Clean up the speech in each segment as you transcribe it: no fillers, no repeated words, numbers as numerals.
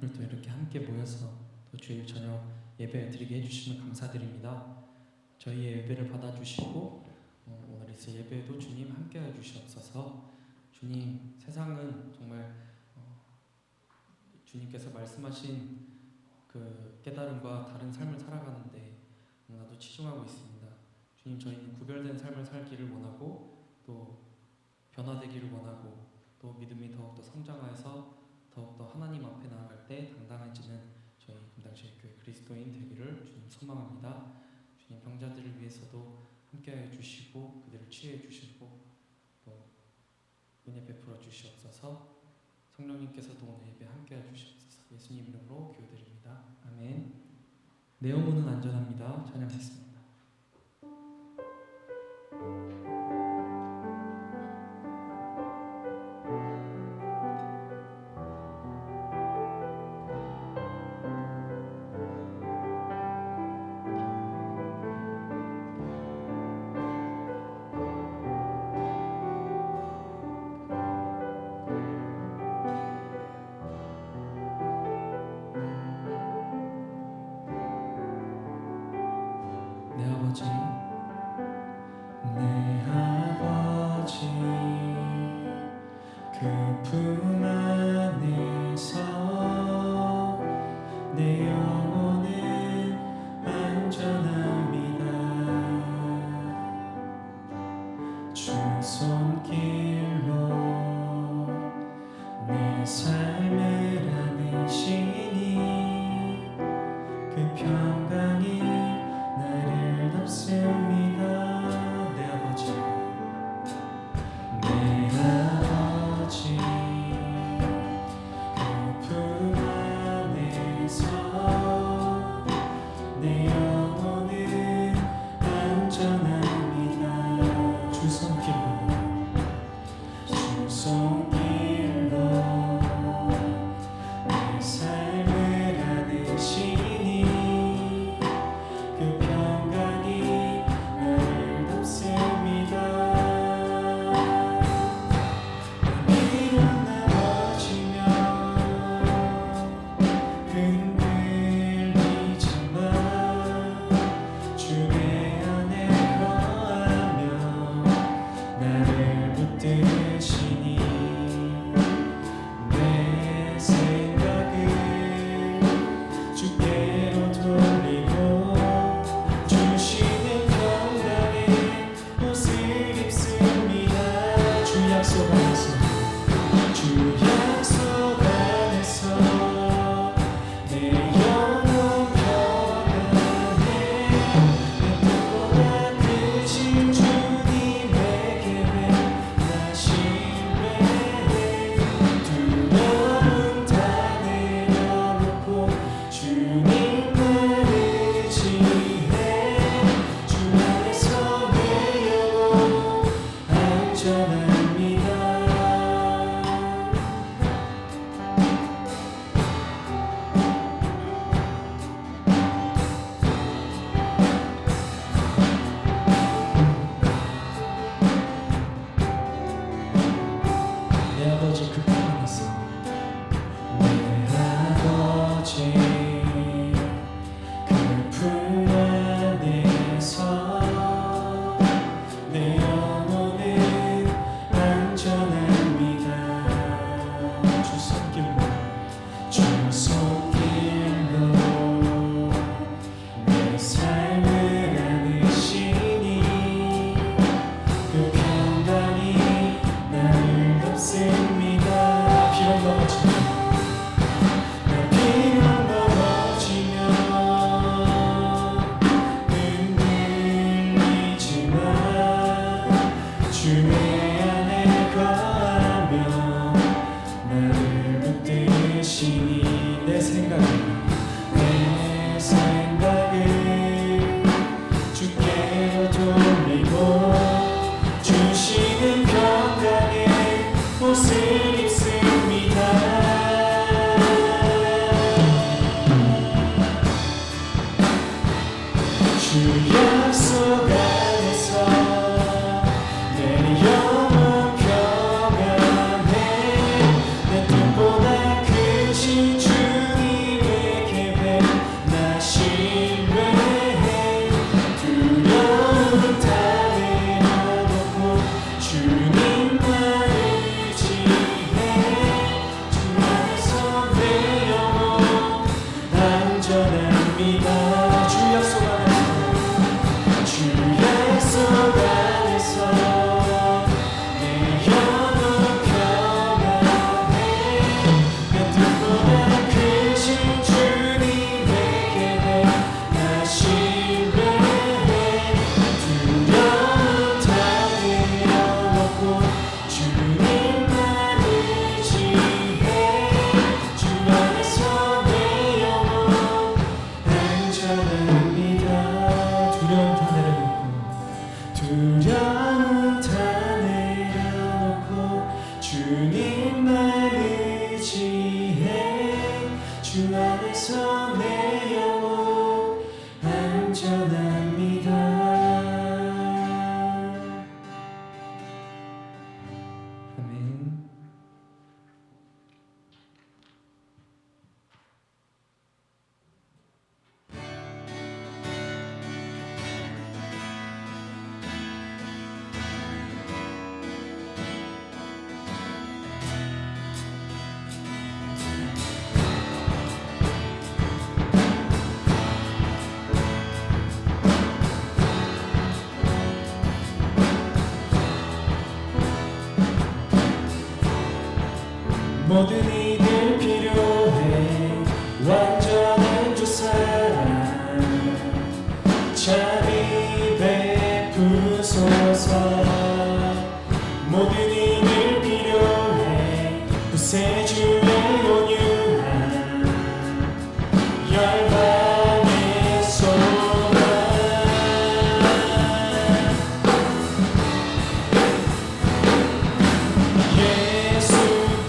오늘도 이렇게 함께 모여서 또 주일 저녁 예배 드리게 해주시면 감사드립니다. 저희의 예배를 받아주시고 오늘 있을 예배에도 주님 함께해 주시옵소서. 주님, 세상은 정말 주님께서 말씀하신 그 깨달음과 다른 삶을 살아가는데 너무나도 치중하고 있습니다. 주님, 저희는 구별된 삶을 살기를 원하고 또 변화되기를 원하고 또 믿음이 더욱더 성장하여서 더욱더 하나님 앞에 나아갈 때 당당해지는 저희 금당시의 교회 그리스도인 되기를 주님 소망합니다. 주님, 병자들을 위해서도 함께하여 주시고 그들을 치유해 주시고 또 은혜 베풀어 주시옵소서. 성령님께서도 오늘 예배 함께하여 주시옵소서. 예수님 이름으로 기도드립니다. 아멘. 내 영혼은 안전합니다. 찬양하겠습니다. 내 아버지 그 품 안에서 내 영혼은 안전합니다. 주 손길로 내 삶을 안으시니 그 평강이 나를 덮습니다. 내 아버지 그 품 안에서 내 영혼은 안전합니다. 주 손길로 내 삶을 안으시니 그 평강이 나를 덮습니다. 비록 넘어지면 흔들리지만 주의 안에 거하며 나를 붙드시니 내 생각을 주께로 돌리고 주시는 평강의 옷을 입습니다. 주 약속 안에서 내 영혼 평안해. 내 뜻보다 크신 주님에게 나 신뢰해. 두려움 다 내려놓고 주님을 의지해. 주 안에서 내 영혼 안전합니다. 내 아버지 그 품 안에서 내 아버지 그 품 안에서 내 영혼은 안전합니다. 주 손길로 내 삶을 안으시니 그 평강이 나를 덮습니다. 비록 넘어지면 흔들리지만 주의 안에 거하며 나를 붙드시니 내 생각을 주께로 돌리고 주시는 평강의 옷을 입습니다. 주 약속 안에서 내 영혼 평안해. 내 뜻보다 크신 주 주 안에서 내 영혼 안전합니다. 아멘. 모든 이들 필요해 완전한 주 사랑 자비 베푸소서. 모든 이들 필요해 구세주의 온유한 열방의 소망. 예수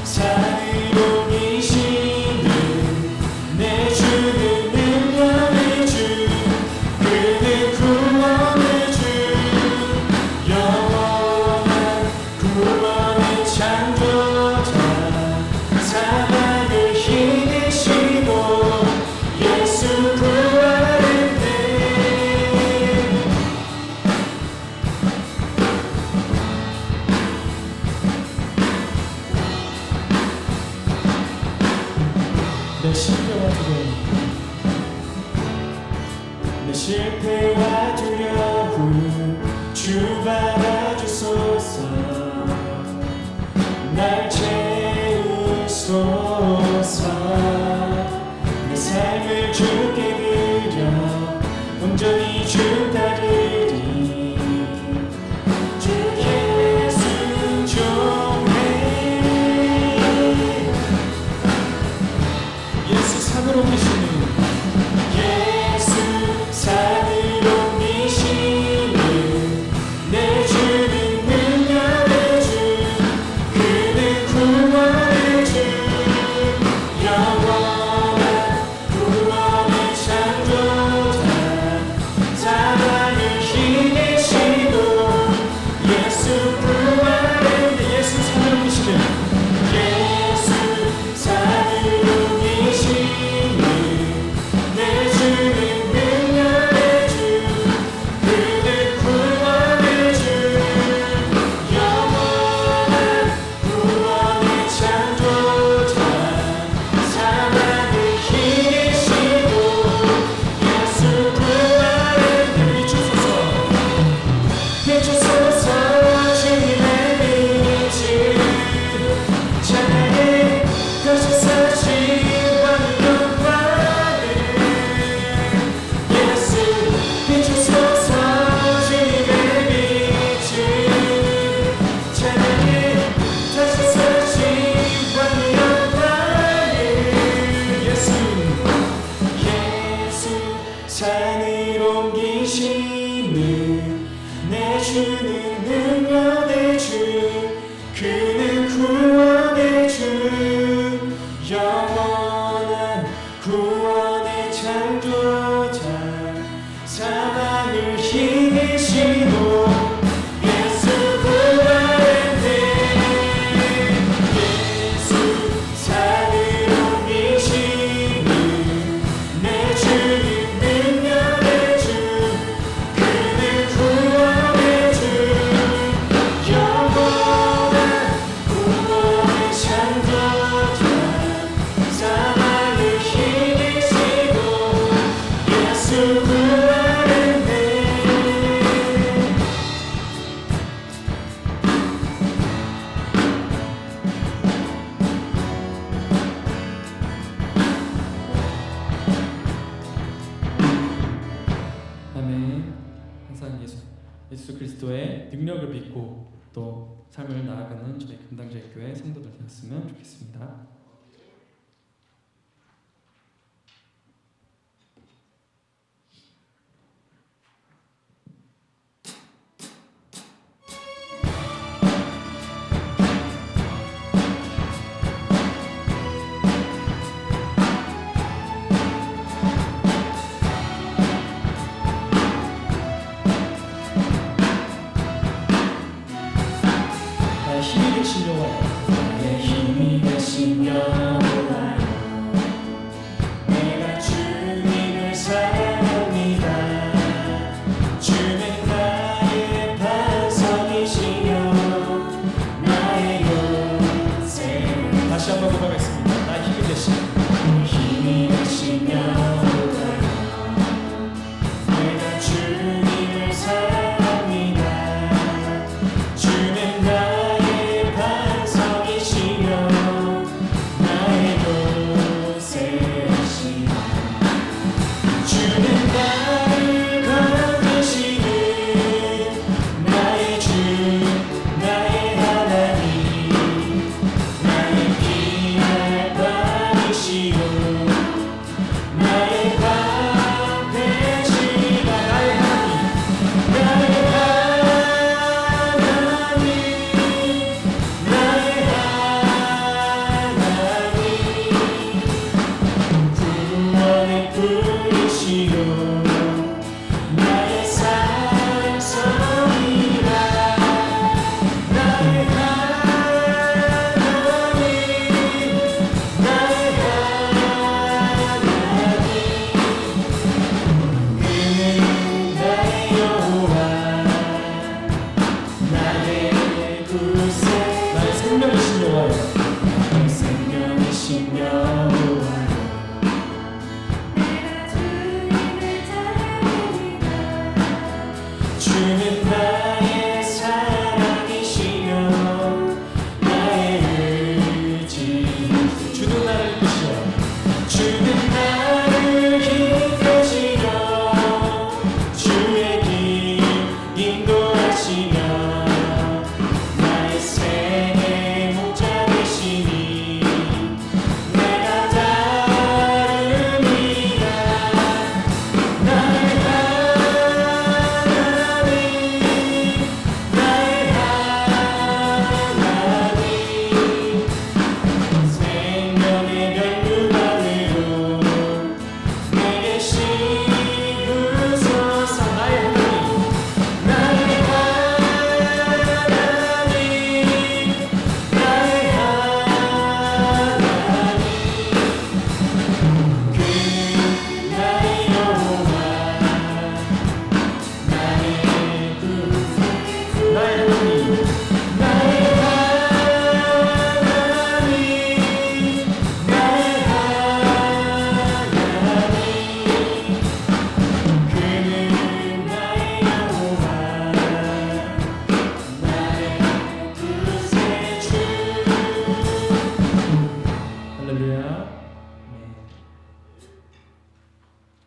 산으로 이시는 내 주는 능력의 주 그는 구원의 주 영원한 구원의 창조자 사랑을 힘내시고 예수 구하는데 내 실패와 두려움 내 실패와 두려움 주 받아주소서. 날 채우소서. 내 삶을 주께 드려 온전히 주 따르리. 주 예수 종해 예수 산으로 계시는 예수 산으로 계시는 내 주는 능력의 주 그는 구원의 주 영원한 구원의 창조자 사랑을 힘내시고 예수 구하는데 예수 산으로 계시는 예수 산으로 계시는 내 주는 능력의 주 그는 구원의 주 영원한 구원의 창조자 사랑을 힘내시고 예수 구하는데 비추소서. 비추소서. 주님의 빛을 찬양해 거짓사실 왕의 영광을 예수 비추소서. 주님의 빛을 찬양해 거짓사실 왕의 영광을 예수 예수 산으로 옮기시는 내 주는 능력의 주 그는 구원의 주 영원한 구원의 창조자 사랑을 힘내시고 예수 구하는데 예수 산으로 계시는 내 주는 능력의 주 그는 구원의 주 영원한 구원의 창조자 사랑을 힘내시고 예수 구하는데 아멘. 항상 예수 그리스도의 능력을 믿고 또 삶을 나아가는 저희 금당제일 교회 성도들 되었으면 좋겠습니다.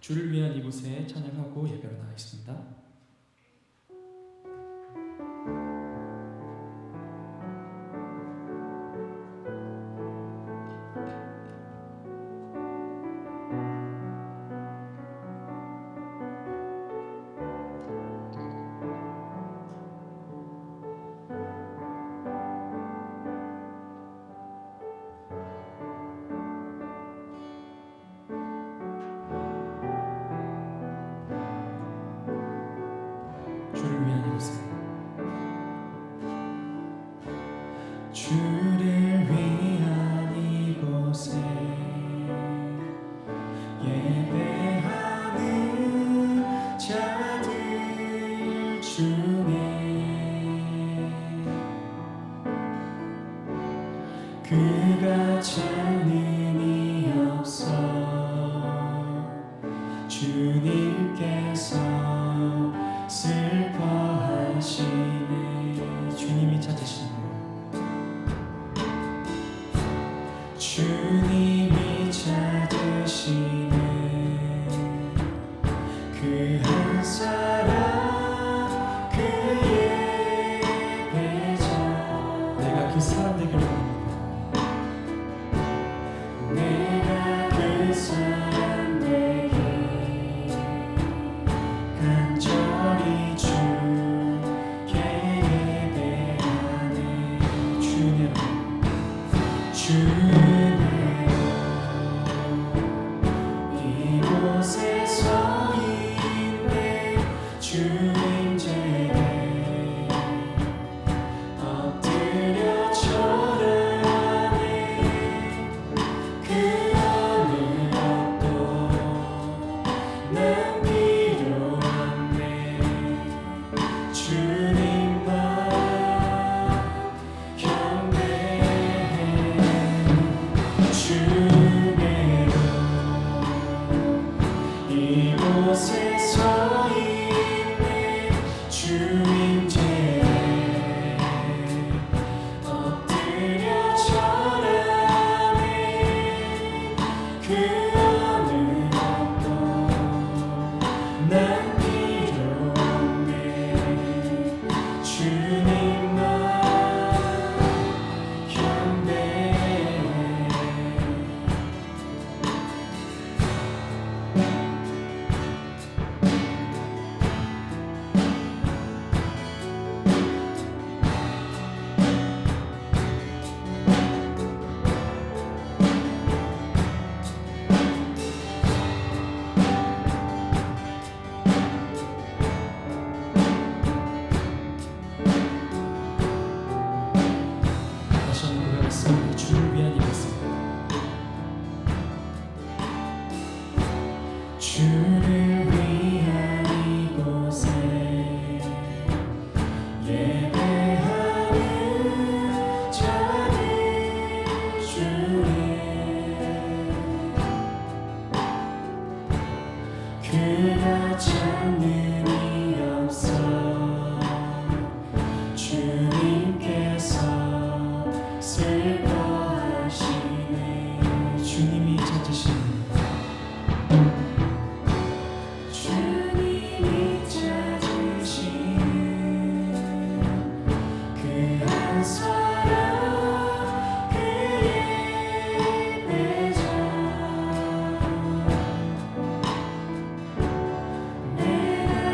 주를 위한 이곳에 찬양하고 예배로 나가겠습니다. 주를 위한 이곳에 주를 위한 이곳에 예배하는 자들 중에 그가 찾는 이 없어 주님께서 슬퍼하시네. 주님이 찾으시는 주님이 찾으시네. 그 한 사람 그의 예배자. 내가 그 사람 되기를 원합니다. 내가 그 사람 되길 간절히 주께 예배하네. 주님의 주네요 이곳에 서 있네. 주님제에 엎드려 절하네. 그 어느 것도 난 필요 없네. 주님만 경배해. 주네요 이곳에 서 있네. 주님제에 엎드려 절하네. 그 어느 것도 난 필요 없네. 주님만 경배해. 다시 한번 고백하겠습니다. 주를 위한 이곳에 주를 위한 이곳에 예배하는 자들 중에 그가 찾는 이 없어 주님께서 슬퍼하시네. 주님이 찾으시는 주님이 찾으시는 그 한 사람 그의 예배자. 내가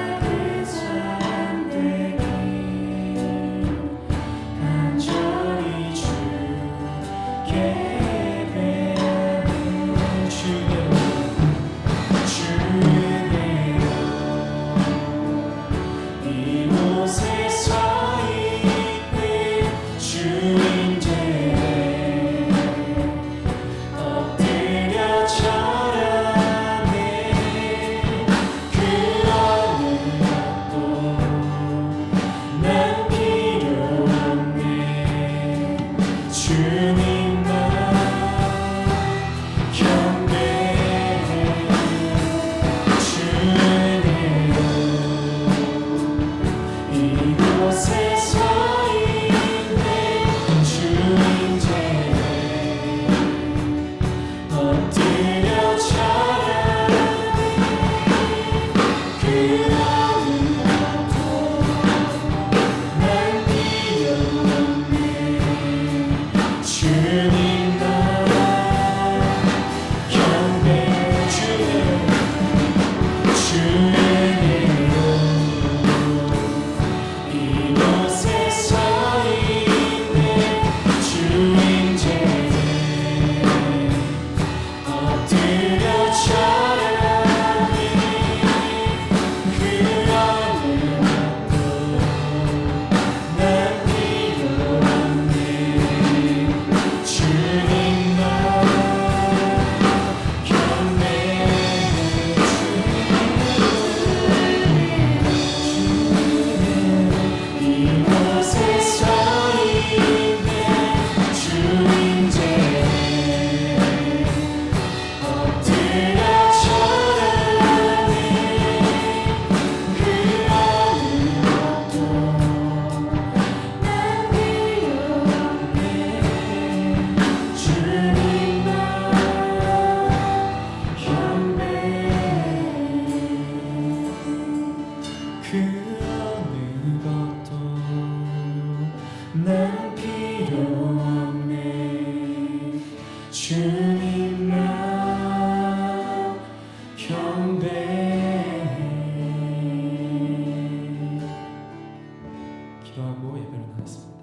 기도하고 예배를 나눴습니다.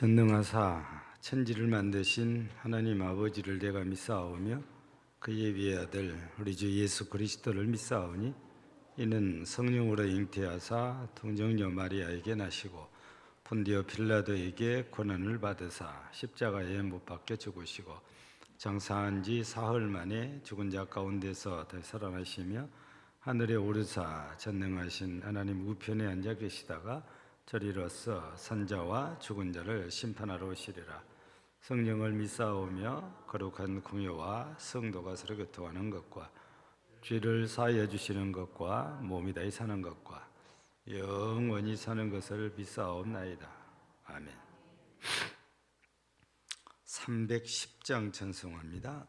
전능하사 천지를 만드신 하나님 아버지를 내가 믿사오며 그의 위아들 우리 주 예수 그리스도를 믿사오니 이는 성령으로 잉태하사 동정녀 마리아에게 나시고 본디오 빌라도에게 고난을 받으사 십자가에 못 박혀 죽으시고 장사한 지 사흘 만에 죽은 자 가운데서 되살아나시며 하늘에 오르사 전능하신 하나님 우편에 앉아 계시다가 저리로서 산자와 죽은 자를 심판하러 오시리라. 성령을 믿사오며 거룩한 공예와 성도가 서로 교통하는 것과 죄를 사하여 주시는 것과 몸이 다히 사는 것과 영원히 사는 것을 믿사옵나이다. 아멘. 310장 찬송합니다.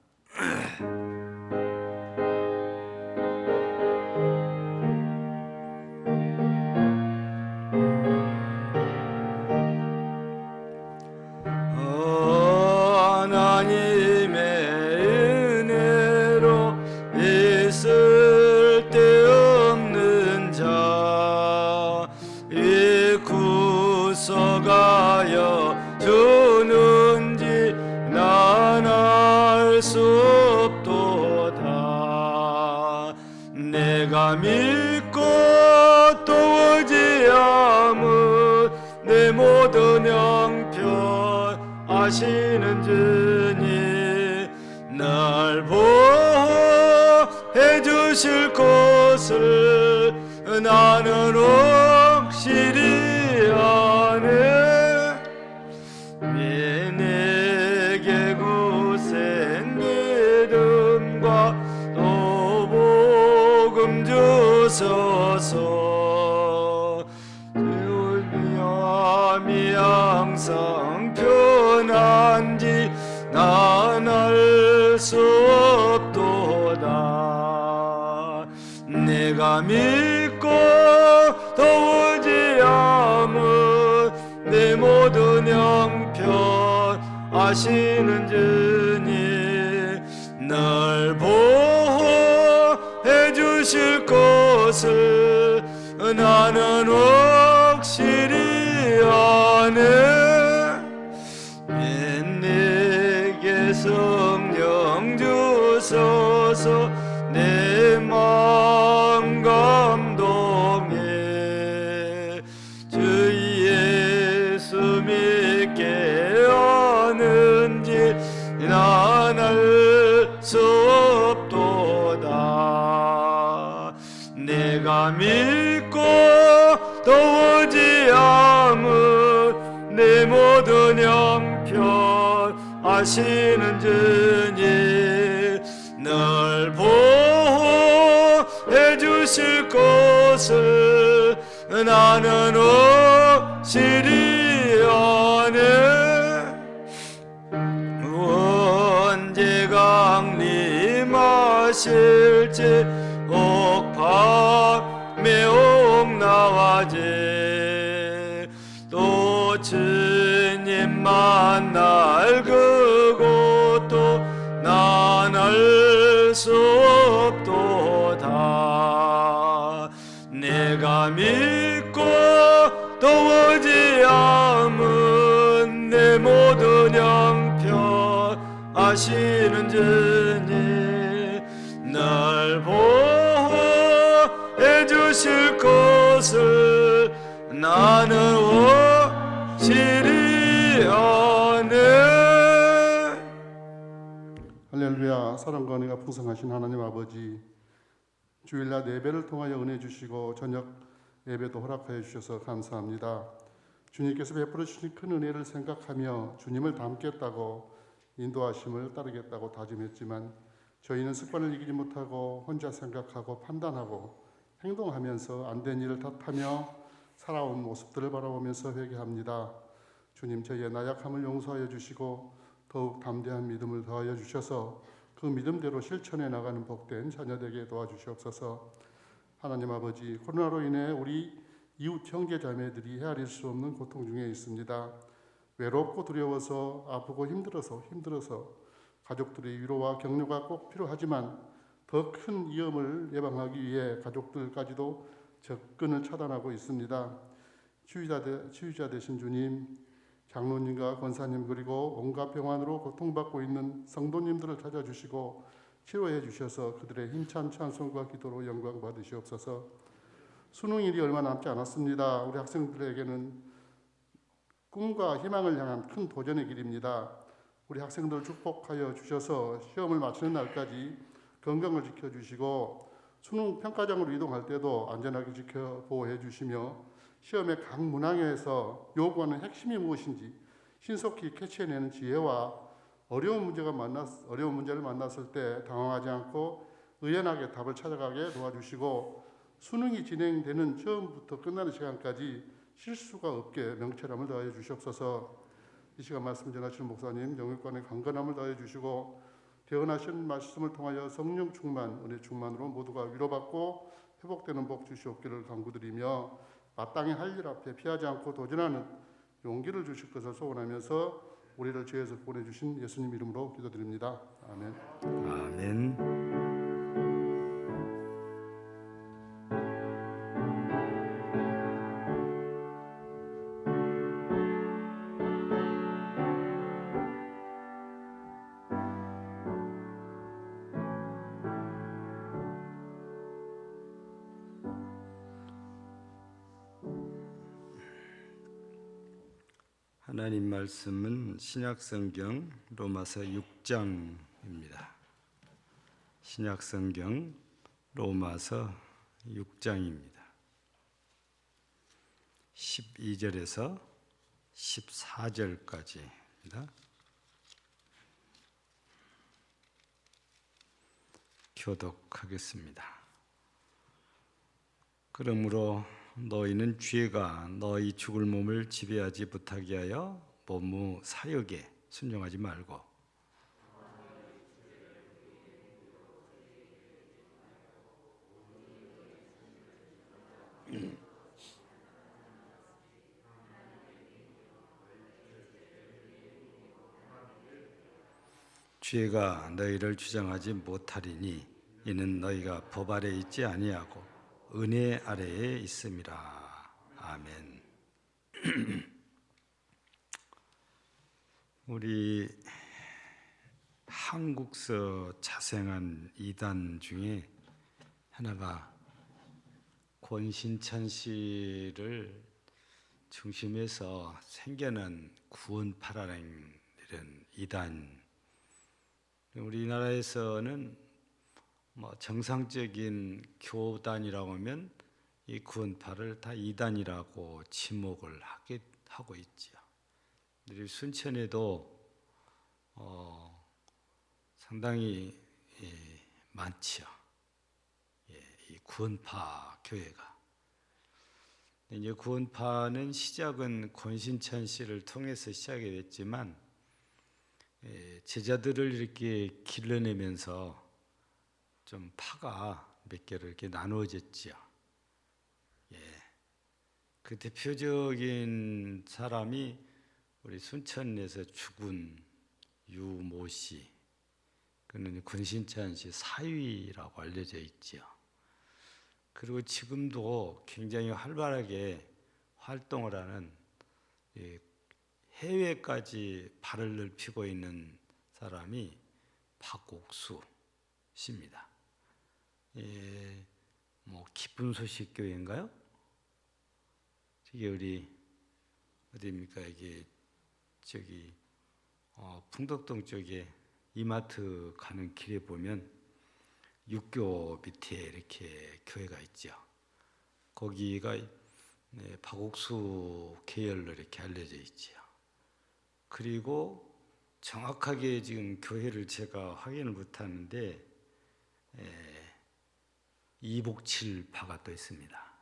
내가 믿고 또 의지함은 내 모든 형편 아시는 주님 날 보호해 주실 것을 나는 확실히 아네. 왜 내게 굳센 믿음과 또 복음 주소서. 주님이 항상 편한지 난 알 수 없도다. 내가 믿고 또 의지함은 내 모든 형편 아시는 주님 날 보호해 주실 것을 나는 확실히 아네. 내게 성령 주소서 내 마음 감동해. 주 예수 믿게 하는지 난 알 수 없도다. 내가 믿고 또 의지함은 내 모든 형편 아시는 주님 널 보호해 주실 것을 나는 오시리오네 언제가 강림하실지 옥밤에 옥나와지 또 주님 만날 그곳도 난 알 수 없도다 내가 믿고 또 오지 않은 내 모든 형편 아시는 주님 날 보호해 주실 것을 나는 오시리오네 할렐루야. 사랑과 은혜가 풍성하신 하나님 아버지, 주일날 예배를 통하여 은혜 주시고 저녁 예배도 허락하여 주셔서 감사합니다. 주님께서 베풀어 주신 큰 은혜를 생각하며 주님을 닮겠다고 인도하심을 따르겠다고 다짐했지만 저희는 습관을 이기지 못하고 혼자 생각하고 판단하고 행동하면서 안 된 일을 탓하며 살아온 모습들을 바라보면서 회개합니다. 주님, 저희의 나약함을 용서하여 주시고 더욱 담대한 믿음을 더하여 주셔서 그 믿음대로 실천해 나가는 복된 자녀 되게 도와주시옵소서. 하나님 아버지, 코로나로 인해 우리 이웃 형제 자매들이 헤아릴 수 없는 고통 중에 있습니다. 외롭고 두려워서 아프고 힘들어서 가족들의 위로와 격려가 꼭 필요하지만 더 큰 위험을 예방하기 위해 가족들까지도 접근을 차단하고 있습니다. 치유자 되신 주님, 장로님과 권사님 그리고 온갖 병환으로 고통받고 있는 성도님들을 찾아주시고 치료해 주셔서 그들의 힘찬 찬송과 기도로 영광 받으시옵소서. 수능일이 얼마 남지 않았습니다. 우리 학생들에게는 꿈과 희망을 향한 큰 도전의 길입니다. 우리 학생들 축복하여 주셔서 시험을 마치는 날까지 건강을 지켜주시고 수능 평가장으로 이동할 때도 안전하게 지켜 보호해 주시며 시험의 각 문항에서 요구하는 핵심이 무엇인지 신속히 캐치해내는 지혜와 어려운 문제를 만났을 때 당황하지 않고 의연하게 답을 찾아가게 도와주시고 수능이 진행되는 처음부터 끝나는 시간까지 실수가 없게 명철함을 더하여 주시옵소서. 이 시간 말씀 전하시는 목사님 영육간의 강건함을 더하여 주시고 대언하신 말씀을 통하여 성령 충만, 은혜 충만으로 모두가 위로받고 회복되는 복 주시옵기를 간구드리며 마땅히 할 일 앞에 피하지 않고 도전하는 용기를 주실 것을 소원하면서 우리를 죄에서 보내주신 예수님 이름으로 기도드립니다. 아멘. 아멘. 하나님 말씀은 신약성경 로마서 6장입니다. 신약성경 로마서 6장입니다. 12절에서 14절까지입니다. 교독하겠습니다. 그러므로 너희는 죄가 너희 죽을 몸을 지배하지 못하게 하여 몸의 사역에 순종하지 말고 죄가 너희를 주장하지 못하리니 이는 너희가 법 아래 있지 아니하고 은혜 아래에 있음이라. 아멘. 우리 한국서 자생한 이단 중에 하나가 권신찬 씨를 중심해서 생겨난 구원파라는 이런 이단. 우리나라에서는 정상적인 교단이라고 하면 이 구원파를 다 이단이라고 지목을 하고 있죠. 우리 순천에도 상당히 많죠. 이 구원파 교회가. 이제 구원파는 시작은 권신찬 씨를 통해서 시작이 됐지만 제자들을 이렇게 길러내면서 좀 파가 몇 개로 이렇게 나누어졌지요. 그 대표적인 사람이 우리 순천에서 죽은 유모 씨, 그는 권신찬 씨 사위라고 알려져 있지요. 그리고 지금도 굉장히 활발하게 활동을 하는 해외까지 발을 넓히고 있는 사람이 박옥수 씨입니다. 뭐 기쁜 소식 교회인가요? 이게 우리 어디입니까? 이게 저기 풍덕동 쪽에 이마트 가는 길에 보면 육교 밑에 이렇게 교회가 있죠. 거기가 박옥수 계열로 이렇게 알려져 있지요. 그리고 정확하게 지금 교회를 제가 확인을 못하는데 이복칠파가 또 있습니다.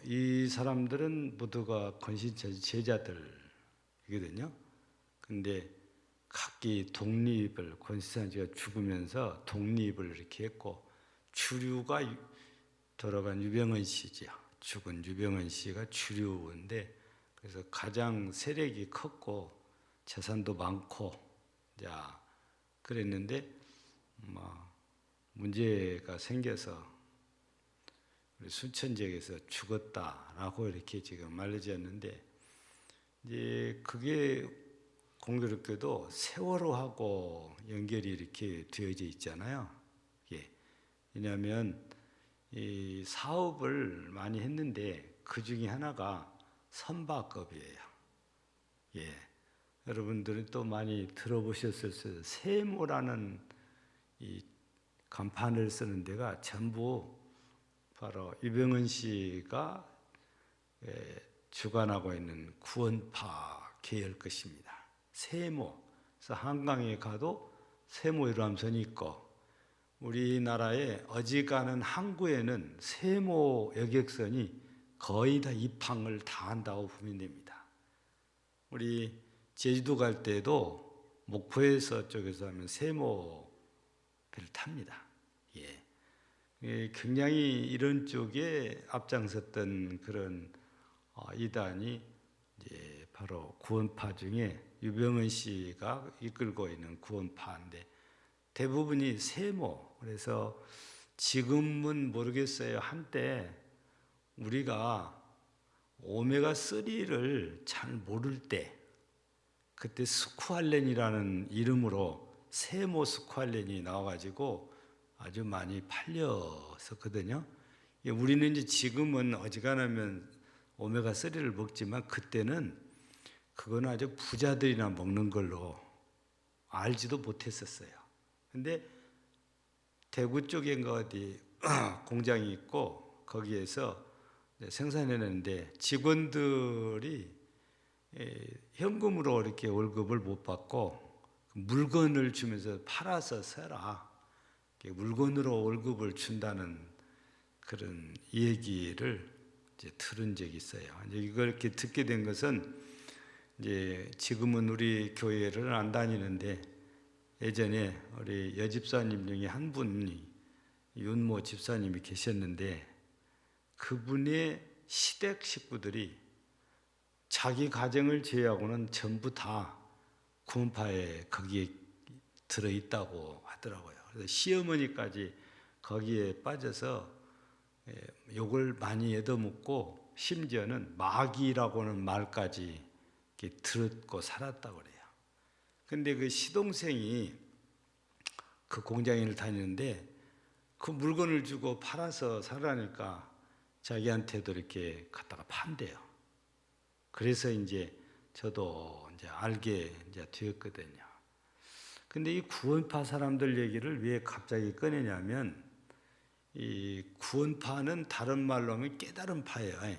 이 사람들은 모두가 권신찬 제자들이거든요. 근데 각기 독립을, 권신찬 씨가 죽으면서 독립을 이렇게 했고, 주류가 돌아간 유병헌 씨죠. 죽은 유병헌 씨가 주류인데, 그래서 가장 세력이 컸고 재산도 많고, 자 그랬는데 문제가 생겨서 순천 지역에서 죽었다라고 이렇게 지금 알려졌는데, 이제 그게 공교롭게도 세월호하고 연결이 이렇게 되어져 있잖아요. 왜냐하면 이 사업을 많이 했는데 그 중에 하나가 선박업이에요. 여러분들은 또 많이 들어보셨을 거예요. 세모라는 이 간판을 쓰는 데가 전부 바로 유병헌 씨가 주관하고 있는 구원파 계열 것입니다. 세모. 그래서 한강에 가도 세모 유람선이 있고, 우리나라의 어지간한 항구에는 세모 여객선이 거의 다 입항을 다 한다고 보면 됩니다. 우리 제주도 갈 때도 목포에서 쪽에서 하면 세모 배를 탑니다. 굉장히 이런 쪽에 앞장섰던 그런 이단이 이제 바로 구원파 중에 유병헌 씨가 이끌고 있는 구원파인데, 대부분이 세모. 그래서 지금은 모르겠어요. 한때 우리가 오메가3를 잘 모를 때, 그때 스쿠알렌이라는 이름으로 세모 스쿠알렌이 나와가지고 아주 많이 팔렸었거든요. 우리는 이제 지금은 어지간하면 오메가3를 먹지만, 그때는 그건 아주 부자들이나 먹는 걸로 알지도 못했었어요. 근데 대구 쪽인가 어디 공장이 있고 거기에서 생산해내는데 직원들이 현금으로 이렇게 월급을 못 받고 물건을 주면서 팔아서 써라, 물건으로 월급을 준다는 그런 얘기를 이제 들은 적이 있어요. 이걸 이렇게 듣게 된 것은, 이제 지금은 우리 교회를 안 다니는데 예전에 우리 여집사님 중에 한 분이 윤모 집사님이 계셨는데, 그분의 시댁 식구들이 자기 가정을 제외하고는 전부 다 구원파에 거기에 들어있다고 하더라고요. 그래서 시어머니까지 거기에 빠져서 욕을 많이 얻어먹고, 심지어는 마귀라고는 말까지 이렇게 들었고 살았다고 그래요. 근데 그 시동생이 그 공장을 다니는데 그 물건을 주고 팔아서 살라니까 자기한테도 이렇게 갖다가 판대요. 그래서 이제 저도 이제 알게 이제 되었거든요. 근데 이 구원파 사람들 얘기를 왜 갑자기 꺼내냐면, 이 구원파는 다른 말로 하면 깨달은 파예요.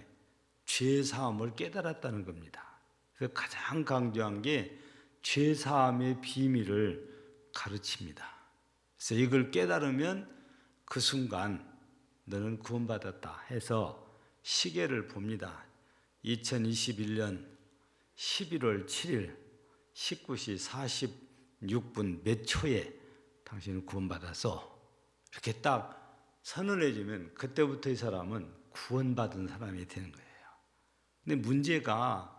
죄 사함을 깨달았다는 겁니다. 그래서 가장 강조한 게 죄 사함의 비밀을 가르칩니다. 그래서 이걸 깨달으면 그 순간 너는 구원받았다 해서 시계를 봅니다. 2021년 11월 7일 19시 46분 몇 초에 당신은 구원받았어. 이렇게 딱 선언해주면 그때부터 이 사람은 구원받은 사람이 되는 거예요. 근데 문제가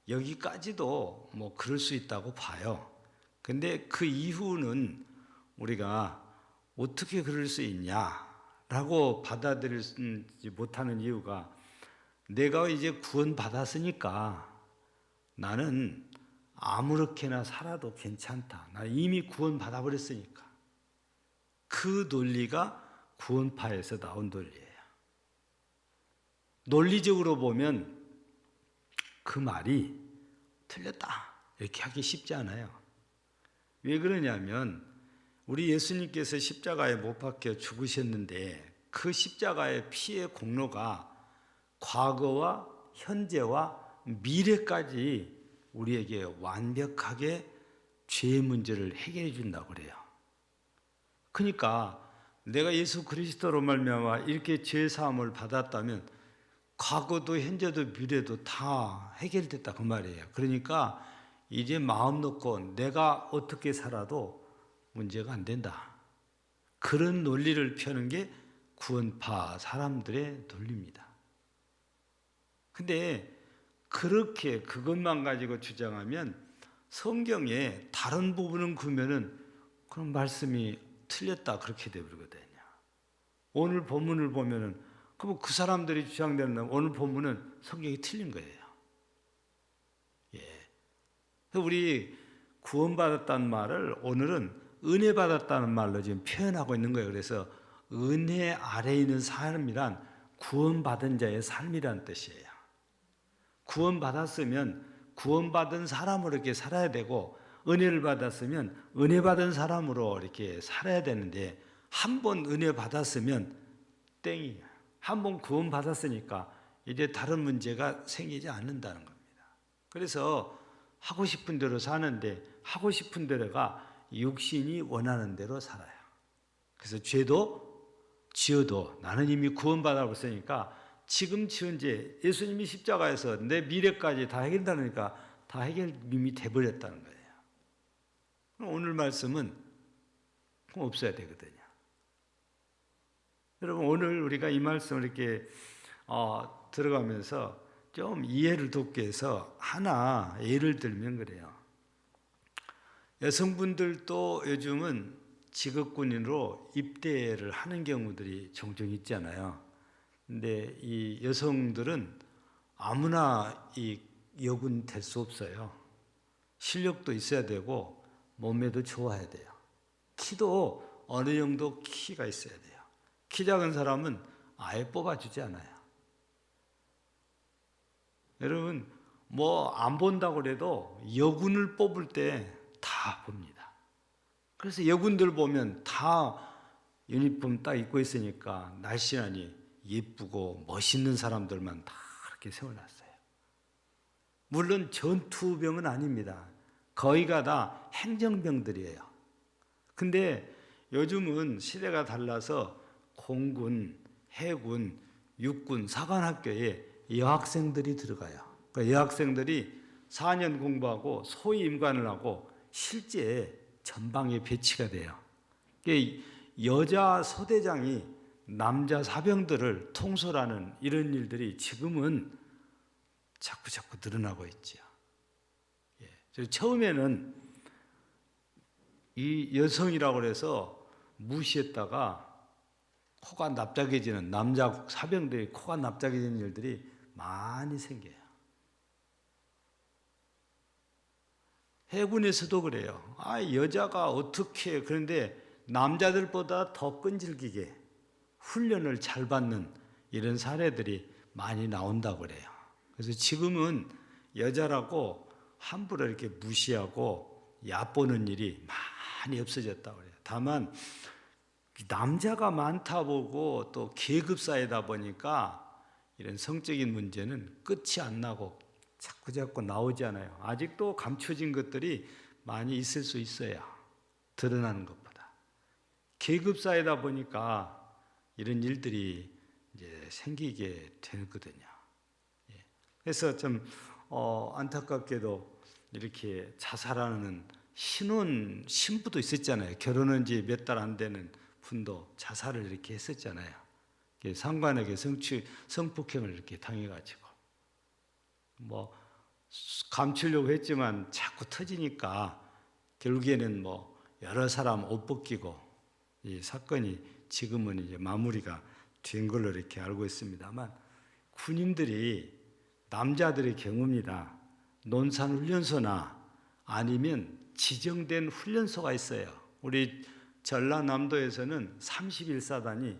여기까지도 뭐 그럴 수 있다고 봐요. 근데 그 이후는 우리가 어떻게 그럴 수 있냐라고 받아들이지 못하는 이유가 내가 이제 구원받았으니까 나는 아무렇게나 살아도 괜찮다. 나 이미 구원받아버렸으니까. 그 논리가 구원파에서 나온 논리예요. 논리적으로 보면 그 말이 틀렸다 이렇게 하기 쉽지 않아요. 왜 그러냐면 우리 예수님께서 십자가에 못 박혀 죽으셨는데 그 십자가의 피의 공로가 과거와 현재와 미래까지 우리에게 완벽하게 죄의 문제를 해결해 준다고 그래요. 그러니까 내가 예수 그리스도로 말미암아 이렇게 죄 사함을 받았다면 과거도 현재도 미래도 다 해결됐다 그 말이에요. 그러니까 이제 마음 놓고 내가 어떻게 살아도 문제가 안 된다. 그런 논리를 펴는 게 구원파 사람들의 논리입니다. 근데 그렇게 그것만 가지고 주장하면 성경의 다른 부분은 그러면은 그런 말씀이 틀렸다 그렇게 되버리거든요. 오늘 본문을 보면은 그럼 그 사람들이 주장되는 오늘 본문은 성경이 틀린 거예요. 예. 우리 구원받았다는 말을 오늘은 은혜 받았다는 말로 지금 표현하고 있는 거예요. 그래서 은혜 아래에 있는 삶이란 구원받은 자의 삶이란 뜻이에요. 구원받았으면 구원받은 사람으로 이렇게 살아야 되고 은혜를 받았으면 은혜 받은 사람으로 이렇게 살아야 되는데 한 번 은혜 받았으면 땡이야. 한 번 구원받았으니까 이제 다른 문제가 생기지 않는다는 겁니다. 그래서 하고 싶은 대로 사는데 하고 싶은 대로가 육신이 원하는 대로 살아요. 그래서 죄도 지어도 나는 이미 구원받아봤으니까 지금 지은 죄 예수님이 십자가에서 내 미래까지 다 해결한다니까 다 해결 이미 돼버렸다는 거예요. 오늘 말씀은 없어야 되거든요. 여러분 오늘 우리가 이 말씀을 이렇게 들어가면서 좀 이해를 돕기 위해서 하나 예를 들면 그래요. 여성분들도 요즘은 직업군인으로 입대를 하는 경우들이 종종 있잖아요. 근데 이 여성들은 아무나 이 여군 될 수 없어요. 실력도 있어야 되고 몸매도 좋아야 돼요. 키도 어느 정도 키가 있어야 돼요. 키 작은 사람은 아예 뽑아주지 않아요. 여러분 뭐 안 본다고 해도 여군을 뽑을 때 다 봅니다. 그래서 여군들 보면 다 유니폼 딱 입고 있으니까 날씬하니 예쁘고 멋있는 사람들만 다 이렇게 세워놨어요. 물론 전투병은 아닙니다. 거의가 다 행정병들이에요. 근데 요즘은 시대가 달라서 공군, 해군, 육군, 사관학교에 여학생들이 들어가요. 그러니까 여학생들이 4년 공부하고 소위 임관을 하고 실제 전방에 배치가 돼요. 여자 소대장이 남자 사병들을 통솔하는 이런 일들이 지금은 자꾸 늘어나고 있죠. 예. 처음에는 이 여성이라고 해서 무시했다가 코가 납작해지는 남자 사병들이 코가 납작해지는 일들이 많이 생겨요. 해군에서도 그래요. 여자가 어떻게 그런데 남자들보다 더 끈질기게 훈련을 잘 받는 이런 사례들이 많이 나온다고 그래요. 그래서 지금은 여자라고 함부로 이렇게 무시하고 얕보는 일이 많이 없어졌다고 그래요. 다만 남자가 많다 보고 또 계급 사회다 보니까 이런 성적인 문제는 끝이 안 나고 자꾸 나오지 않아요. 아직도 감춰진 것들이 많이 있을 수 있어요. 드러나는 것보다. 계급 사회다 보니까 이런 일들이 생기게 되거든요. 예. 그래서 좀 안타깝게도 이렇게 자살하는 신부도 있었잖아요. 결혼한 지 몇 달 안 되는 분도 자살을 이렇게 했었잖아요. 상관에게 성폭행을 이렇게 당해가지고 뭐 감추려고 했지만 자꾸 터지니까 결국에는 뭐 여러 사람 옷 벗기고 이 사건이 지금은 이제 마무리가 된 걸로 이렇게 알고 있습니다만, 군인들이 남자들의 경우입니다. 논산훈련소나 아니면 지정된 훈련소가 있어요. 우리 전라남도에서는 31사단이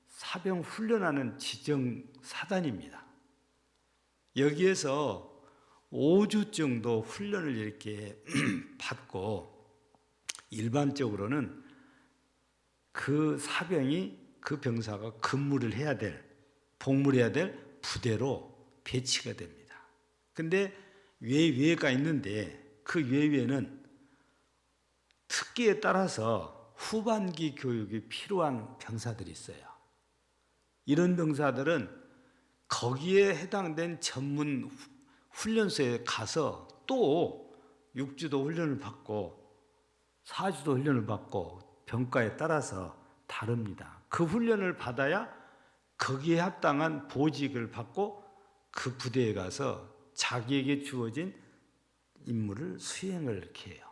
사병 훈련하는 지정 사단입니다. 여기에서 5주 정도 훈련을 이렇게 받고, 일반적으로는 그 사병이, 그 병사가 근무를 해야 될, 복무해야 될 부대로 배치가 됩니다. 근데 외가 있는데 그 외에는 특기에 따라서 후반기 교육이 필요한 병사들이 있어요. 이런 병사들은 거기에 해당된 전문 훈련소에 가서 또 6주도 훈련을 받고 4주도 훈련을 받고 병과에 따라서 다릅니다. 그 훈련을 받아야 거기에 합당한 보직을 받고 그 부대에 가서 자기에게 주어진 임무를 수행을 이렇게 해요.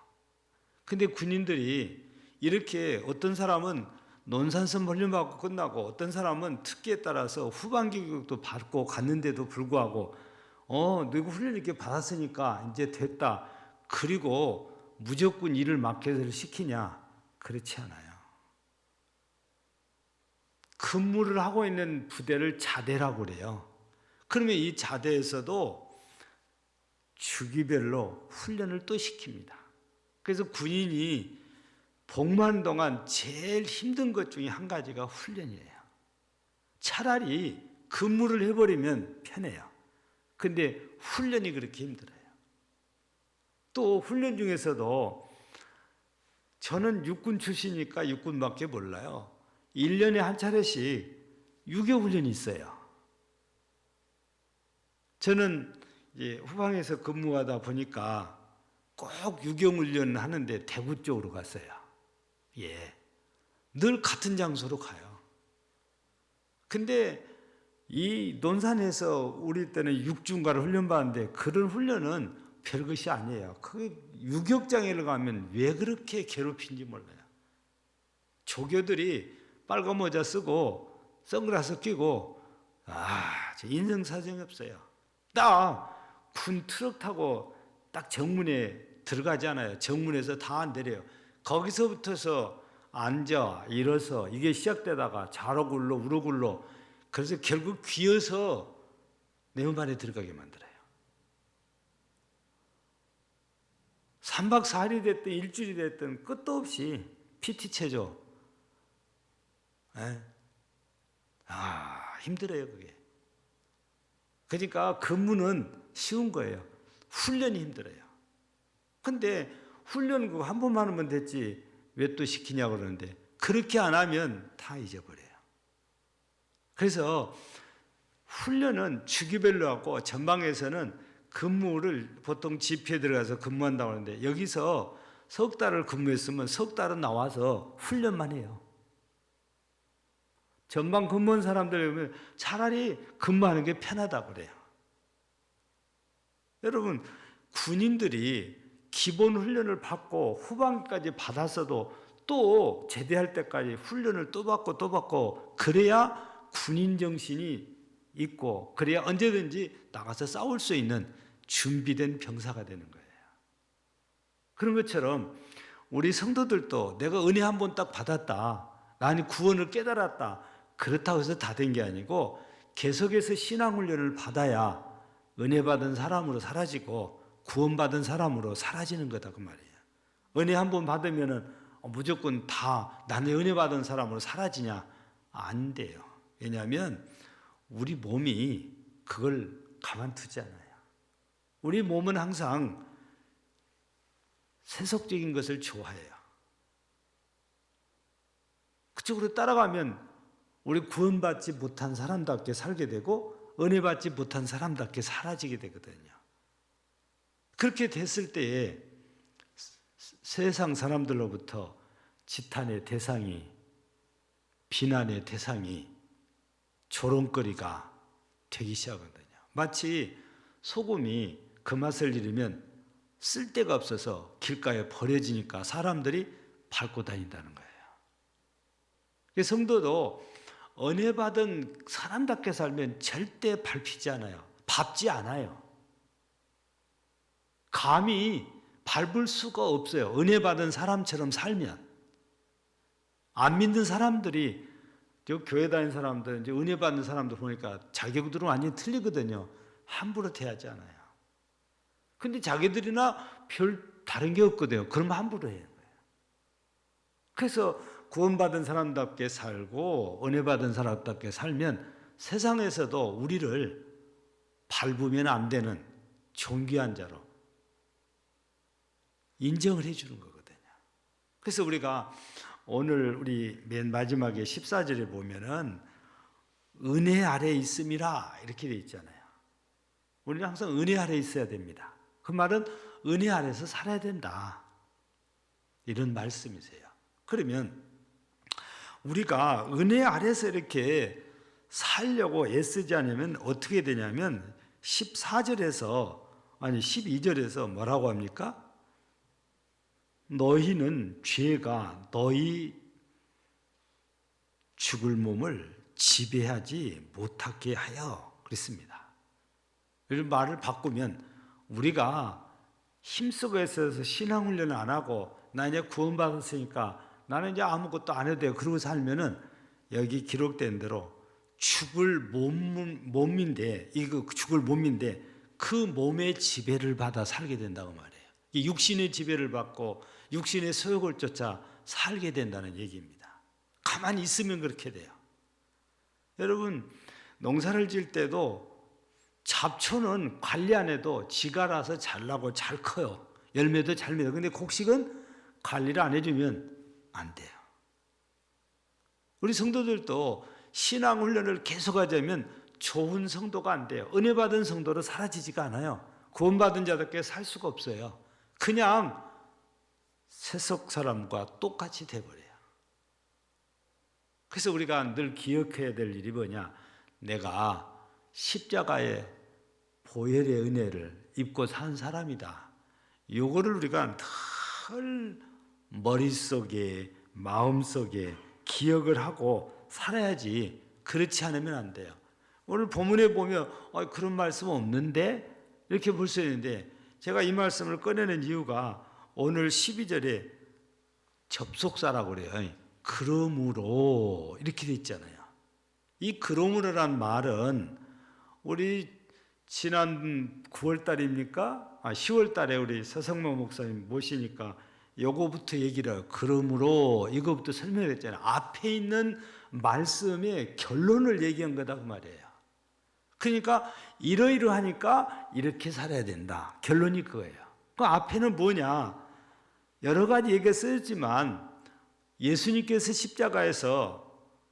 근데 군인들이 이렇게 어떤 사람은 논산섬 훈련받고 끝나고 어떤 사람은 특기에 따라서 후반기 교육도 받고 갔는데도 불구하고 너희가 훈련 이렇게 받았으니까 이제 됐다, 그리고 무조건 일을 맡겨서 시키냐? 그렇지 않아요. 근무를 하고 있는 부대를 자대라고 그래요. 그러면 이 자대에서도 주기별로 훈련을 또 시킵니다. 그래서 군인이 복무하는 동안 제일 힘든 것 중에 한 가지가 훈련이에요. 차라리 근무를 해버리면 편해요. 근데 훈련이 그렇게 힘들어요. 또 훈련 중에서도 저는 육군 출신이니까 육군밖에 몰라요. 1년에 한 차례씩 유교 훈련이 있어요. 저는 이제 후방에서 근무하다 보니까 꼭 유교 훈련 하는데 대구 쪽으로 갔어요. 예. 늘 같은 장소로 가요. 근데 이 논산에서 우리 때는 육중가를 훈련받는데 그런 훈련은 별것이 아니에요. 그 유격장에를 가면 왜 그렇게 괴롭힌지 몰라요. 조교들이 빨간 모자 쓰고 선글라스 끼고 인정사정이 없어요. 딱 군 트럭 타고 딱 정문에 들어가지 않아요. 정문에서 다 안 내려요. 거기서부터서 앉아 일어서 이게 시작되다가 좌로 굴러 우로 굴러, 그래서 결국 귀어서 내음반에 들어가게 만들어요. 3박 4일이 됐든 일주일이 됐든 끝도 없이 PT 체조. 힘들어요 그게. 그러니까 근무는 쉬운 거예요. 훈련이 힘들어요. 근데 훈련 그거 한 번만 하면 됐지 왜 또 시키냐고 그러는데, 그렇게 안 하면 다 잊어버려요. 그래서 훈련은 주기별로 하고, 전방에서는 근무를 보통 지피에 들어가서 근무한다고 하는데, 여기서 석 달을 근무했으면 석 달은 나와서 훈련만 해요. 전방 근무한 사람들 보면 차라리 근무하는 게 편하다고 그래요. 여러분, 군인들이 기본 훈련을 받고 후반까지 받았어도 또 제대할 때까지 훈련을 또 받고 그래야 군인 정신이 있고, 그래야 언제든지 나가서 싸울 수 있는 준비된 병사가 되는 거예요. 그런 것처럼 우리 성도들도 내가 은혜 한 번 딱 받았다, 나는 구원을 깨달았다, 그렇다고 해서 다 된 게 아니고 계속해서 신앙훈련을 받아야 은혜 받은 사람으로 사라지고 구원받은 사람으로 사라지는 거다 그 말이에요. 은혜 한 번 받으면은 무조건 다 나는 은혜 받은 사람으로 사라지냐? 안 돼요. 왜냐하면 우리 몸이 그걸 가만두지 않아요. 우리 몸은 항상 세속적인 것을 좋아해요. 그쪽으로 따라가면 우리 구원받지 못한 사람답게 살게 되고 은혜 받지 못한 사람답게 사라지게 되거든요. 그렇게 됐을 때에 세상 사람들로부터 지탄의 대상이, 비난의 대상이, 조롱거리가 되기 시작하거든요. 마치 소금이 그 맛을 잃으면 쓸데가 없어서 길가에 버려지니까 사람들이 밟고 다닌다는 거예요. 성도도 은혜 받은 사람답게 살면 절대 밟히지 않아요. 밟지 않아요. 감히 밟을 수가 없어요. 은혜 받은 사람처럼 살면. 안 믿는 사람들이, 교회 다니는 사람들, 이제 은혜 받는 사람들 보니까 자기들은 완전히 틀리거든요. 함부로 대하지 않아요. 근데 자기들이나 별 다른 게 없거든요. 그럼 함부로 해요. 그래서 구원받은 사람답게 살고 은혜 받은 사람답게 살면 세상에서도 우리를 밟으면 안 되는 존귀한 자로 인정을 해주는 거거든요. 그래서 우리가 오늘 우리 맨 마지막에 14절에 보면은 은혜 아래 있음이라 이렇게 돼 있잖아요. 우리는 항상 은혜 아래 있어야 됩니다. 그 말은 은혜 아래서 살아야 된다, 이런 말씀이세요. 그러면 우리가 은혜 아래서 이렇게 살려고 애쓰지 않으면 어떻게 되냐면 12절에서 뭐라고 합니까? 너희는 죄가 너희 죽을 몸을 지배하지 못하게 하여 그랬습니다. 이런 말을 바꾸면 우리가 힘쓰고 애써서 신앙훈련을 안 하고 나 이제 구원받았으니까 나는 이제 아무것도 안 해도 돼요, 그러고 살면은 여기 기록된 대로 죽을 몸인데, 이거 죽을 몸인데 그 몸의 지배를 받아 살게 된다고 말해요. 육신의 지배를 받고 육신의 소욕을 쫓아 살게 된다는 얘기입니다. 가만히 있으면 그렇게 돼요. 여러분, 농사를 지을 때도 잡초는 관리 안 해도 지가 알아서 잘 나고 잘 커요. 열매도 잘 맺어요. 근데 곡식은 관리를 안 해주면 안 돼요. 우리 성도들도 신앙 훈련을 계속하자면 좋은 성도가 안 돼요. 은혜 받은 성도로 사라지지가 않아요. 구원받은 자답게 살 수가 없어요. 그냥 세속 사람과 똑같이 돼버려요. 그래서 우리가 늘 기억해야 될 일이 뭐냐? 내가 십자가의 보혈의 은혜를 입고 산 사람이다. 요거를 우리가 늘 머릿속에, 마음속에 기억을 하고 살아야지. 그렇지 않으면 안 돼요. 오늘 본문에 보면 그런 말씀 없는데 이렇게 볼 수 있는데, 제가 이 말씀을 꺼내는 이유가 오늘 12절에 접속사라고 그래요. 그러므로 이렇게 돼 있잖아요. 이 그러므로란 말은 우리 지난 9월 달입니까? 10월 달에 우리 서성모 목사님 모시니까 요거부터 얘기를 해요. 그러므로 이거부터 설명을 했잖아요. 앞에 있는 말씀의 결론을 얘기한 거다 그 말이에요. 그러니까 이러이러하니까 이렇게 살아야 된다. 결론이 그거예요. 그 앞에는 뭐냐? 여러 가지 얘기가 쓰였지만 예수님께서 십자가에서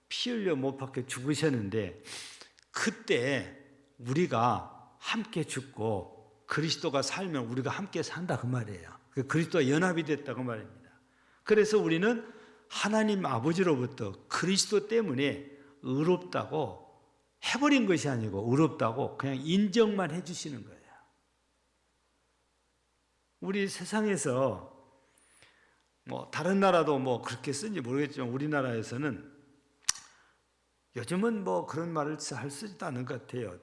피 흘려 못 박혀 죽으셨는데 그때 우리가 함께 죽고 그리스도가 살면 우리가 함께 산다 그 말이에요. 그리스도와 연합이 됐다고 말입니다. 그래서 우리는 하나님 아버지로부터 그리스도 때문에 의롭다고 해버린 것이 아니고 의롭다고 그냥 인정만 해주시는 거예요. 우리 세상에서 다른 나라도 그렇게 쓰는지 모르겠지만 우리나라에서는 요즘은 그런 말을 잘 쓰지도 않는 것 같아요.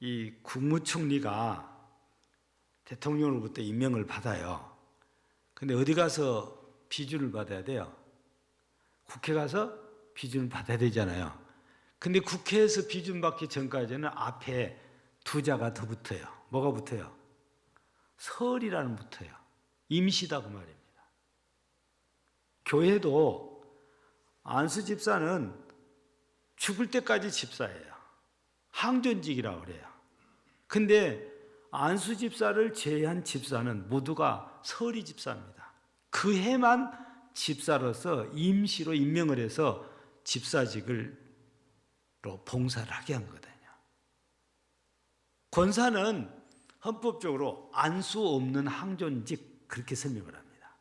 이 국무총리가 대통령으로부터 임명을 받아요. 근데 어디 가서 비준을 받아야 돼요? 국회 가서 비준을 받아야 되잖아요. 근데 국회에서 비준 받기 전까지는 앞에 두 자가 더 붙어요. 뭐가 붙어요? 설이라는 붙어요. 임시다 그 말입니다. 교회도 안수 집사는 죽을 때까지 집사예요. 항존직이라고 그래요. 근데 안수 집사를 제외한 집사는 모두가 설이 집사입니다. 그 해만 집사로서 임시로 임명을 해서 집사직을 봉사를 하게 한 거거든요. 권사는 헌법적으로 안 수 없는 항존직 그렇게 설명을 합니다.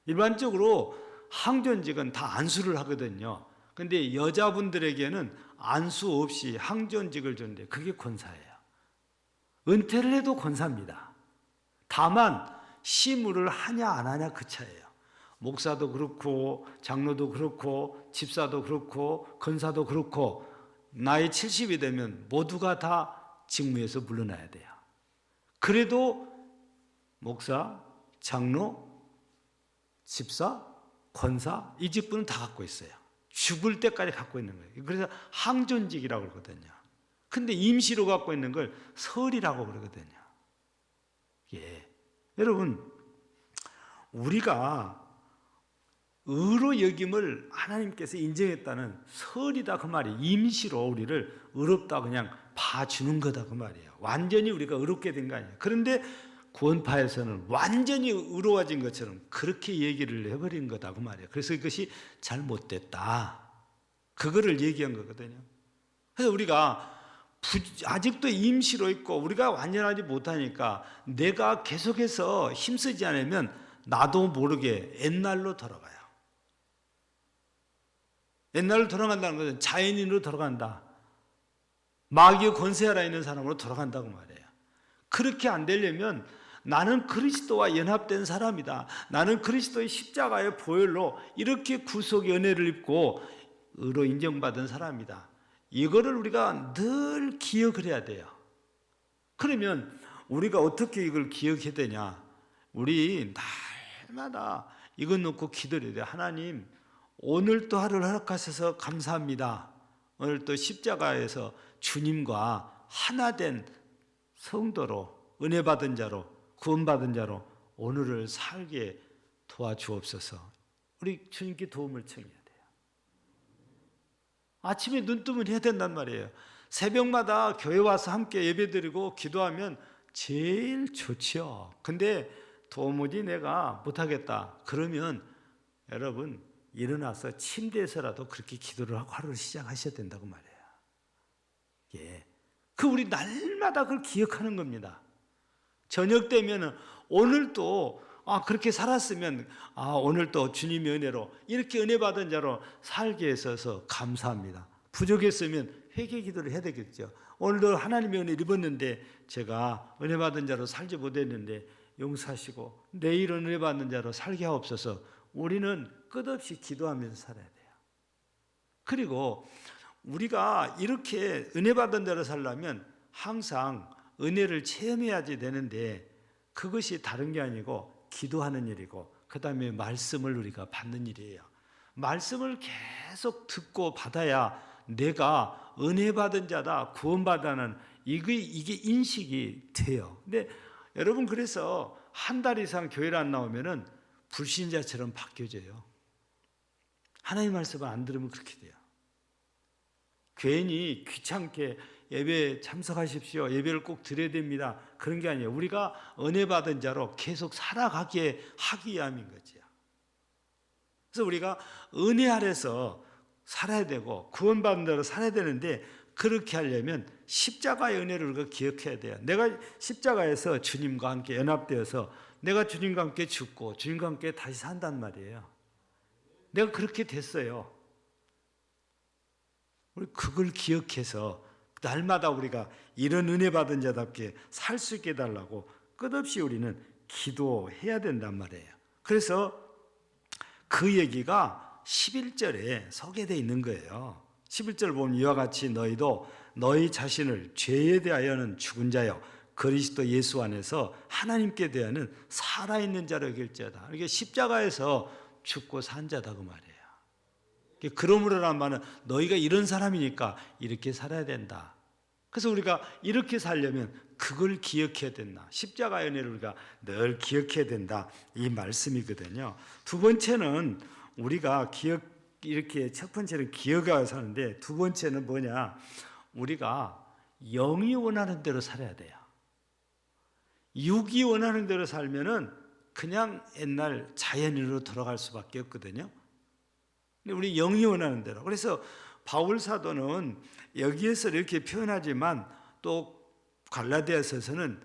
일반적으로 항존직은 다 안수를 하거든요. 근데 여자분들에게는 안수 없이 항존직을 주는데 그게 권사예요. 은퇴를 해도 권사입니다. 다만 시무를 하냐 안 하냐 그 차이예요. 목사도 그렇고 장로도 그렇고 집사도 그렇고 권사도 그렇고 나이 70이 되면 모두가 다 직무에서 물러나야 돼요. 그래도 목사, 장로, 집사, 권사 이 직분은 다 갖고 있어요. 죽을 때까지 갖고 있는 거예요. 그래서 항존직이라고 그러거든요. 근데 임시로 갖고 있는 걸 설이라고 그러거든요. 예. 여러분, 우리가 의로 여김을 하나님께서 인정했다는 설이다 그 말이에요. 임시로 우리를 의롭다 그냥 봐주는 거다 그 말이에요. 완전히 우리가 의롭게 된 거 아니에요. 그런데 구원파에서는 완전히 의로워진 것처럼 그렇게 얘기를 해버린 거다 그 말이에요. 그래서 이것이 잘못됐다. 그거를 얘기한 거거든요. 그래서 우리가 아직도 임시로 있고 우리가 완전하지 못하니까 내가 계속해서 힘쓰지 않으면 나도 모르게 옛날로 돌아가요. 옛날로 돌아간다는 것은 자연인으로 돌아간다. 마귀의 권세 아래 있는 사람으로 돌아간다고 말해요. 그렇게 안 되려면 나는 그리스도와 연합된 사람이다. 나는 그리스도의 십자가의 보혈로 이렇게 구속의 은혜를 입고 의로 인정받은 사람이다. 이거를 우리가 늘 기억을 해야 돼요. 그러면 우리가 어떻게 이걸 기억해야 되냐? 우리 날마다 이것 놓고 기도해야 돼요. 하나님, 오늘 또 하루를 허락하셔서 감사합니다. 오늘 또 십자가에서 주님과 하나된 성도로 은혜 받은 자로 구원받은 자로 오늘을 살게 도와주옵소서. 우리 주님께 도움을 청해야 돼요. 아침에 눈 뜨면 해야 된단 말이에요. 새벽마다 교회 와서 함께 예배드리고 기도하면 제일 좋죠. 근데 도무지 내가 못하겠다. 그러면 여러분 일어나서 침대에서라도 그렇게 기도를 하고 하루를 시작하셔야 된다고 말이에요. 예. 우리 날마다 그걸 기억하는 겁니다. 저녁 되면은 오늘 또 그렇게 살았으면 오늘 또 주님의 은혜로 이렇게 은혜 받은 자로 살게 해서 감사합니다. 부족했으면 회개 기도를 해야 되겠죠. 오늘도 하나님의 은혜를 입었는데 제가 은혜 받은 자로 살지 못했는데 용서하시고 내일은 은혜 받는 자로 살게 하옵소서. 우리는 끝없이 기도하면서 살아야 돼요. 그리고 우리가 이렇게 은혜 받은 자로 살려면 항상 은혜를 체험해야지 되는데 그것이 다른 게 아니고 기도하는 일이고 그 다음에 말씀을 우리가 받는 일이에요. 말씀을 계속 듣고 받아야 내가 은혜 받은 자다 구원받아는 이게 인식이 돼요. 근데 여러분 그래서 한 달 이상 교회를 안 나오면은 불신자처럼 바뀌어져요. 하나님 말씀을 안 들으면 그렇게 돼요. 괜히 귀찮게 예배 참석하십시오. 예배를 꼭 드려야 됩니다. 그런 게 아니에요. 우리가 은혜 받은 자로 계속 살아가게 하기 위함인 거죠. 그래서 우리가 은혜 아래서 살아야 되고 구원받은 자로 살아야 되는데 그렇게 하려면 십자가의 은혜를 우리가 기억해야 돼요. 내가 십자가에서 주님과 함께 연합되어서 내가 주님과 함께 죽고 주님과 함께 다시 산단 말이에요. 내가 그렇게 됐어요. 우리 그걸 기억해서 날마다 우리가 이런 은혜 받은 자답게 살 수 있게 해달라고 끝없이 우리는 기도해야 된단 말이에요. 그래서 그 얘기가 11절에 소개되어 있는 거예요. 11절 보면 이와 같이 너희도 너희 자신을 죄에 대하여는 죽은 자여 그리스도 예수 안에서 하나님께 대하여는 살아있는 자로 여길지어다. 이게 십자가에서 죽고 산 자다 그 말이에요. 그러므로란 말은 너희가 이런 사람이니까 이렇게 살아야 된다. 그래서 우리가 이렇게 살려면 그걸 기억해야 된다. 십자가의 은혜를 우리가 늘 기억해야 된다. 이 말씀이거든요. 두 번째는 우리가 이렇게 첫 번째는 기억하고 사는데 두 번째는 뭐냐? 우리가 영이 원하는 대로 살아야 돼요. 육이 원하는 대로 살면은 그냥 옛날 자연인으로 돌아갈 수밖에 없거든요. 우리 영이 원하는 대로. 그래서 바울 사도는 여기에서 이렇게 표현하지만 또 갈라디아서에서는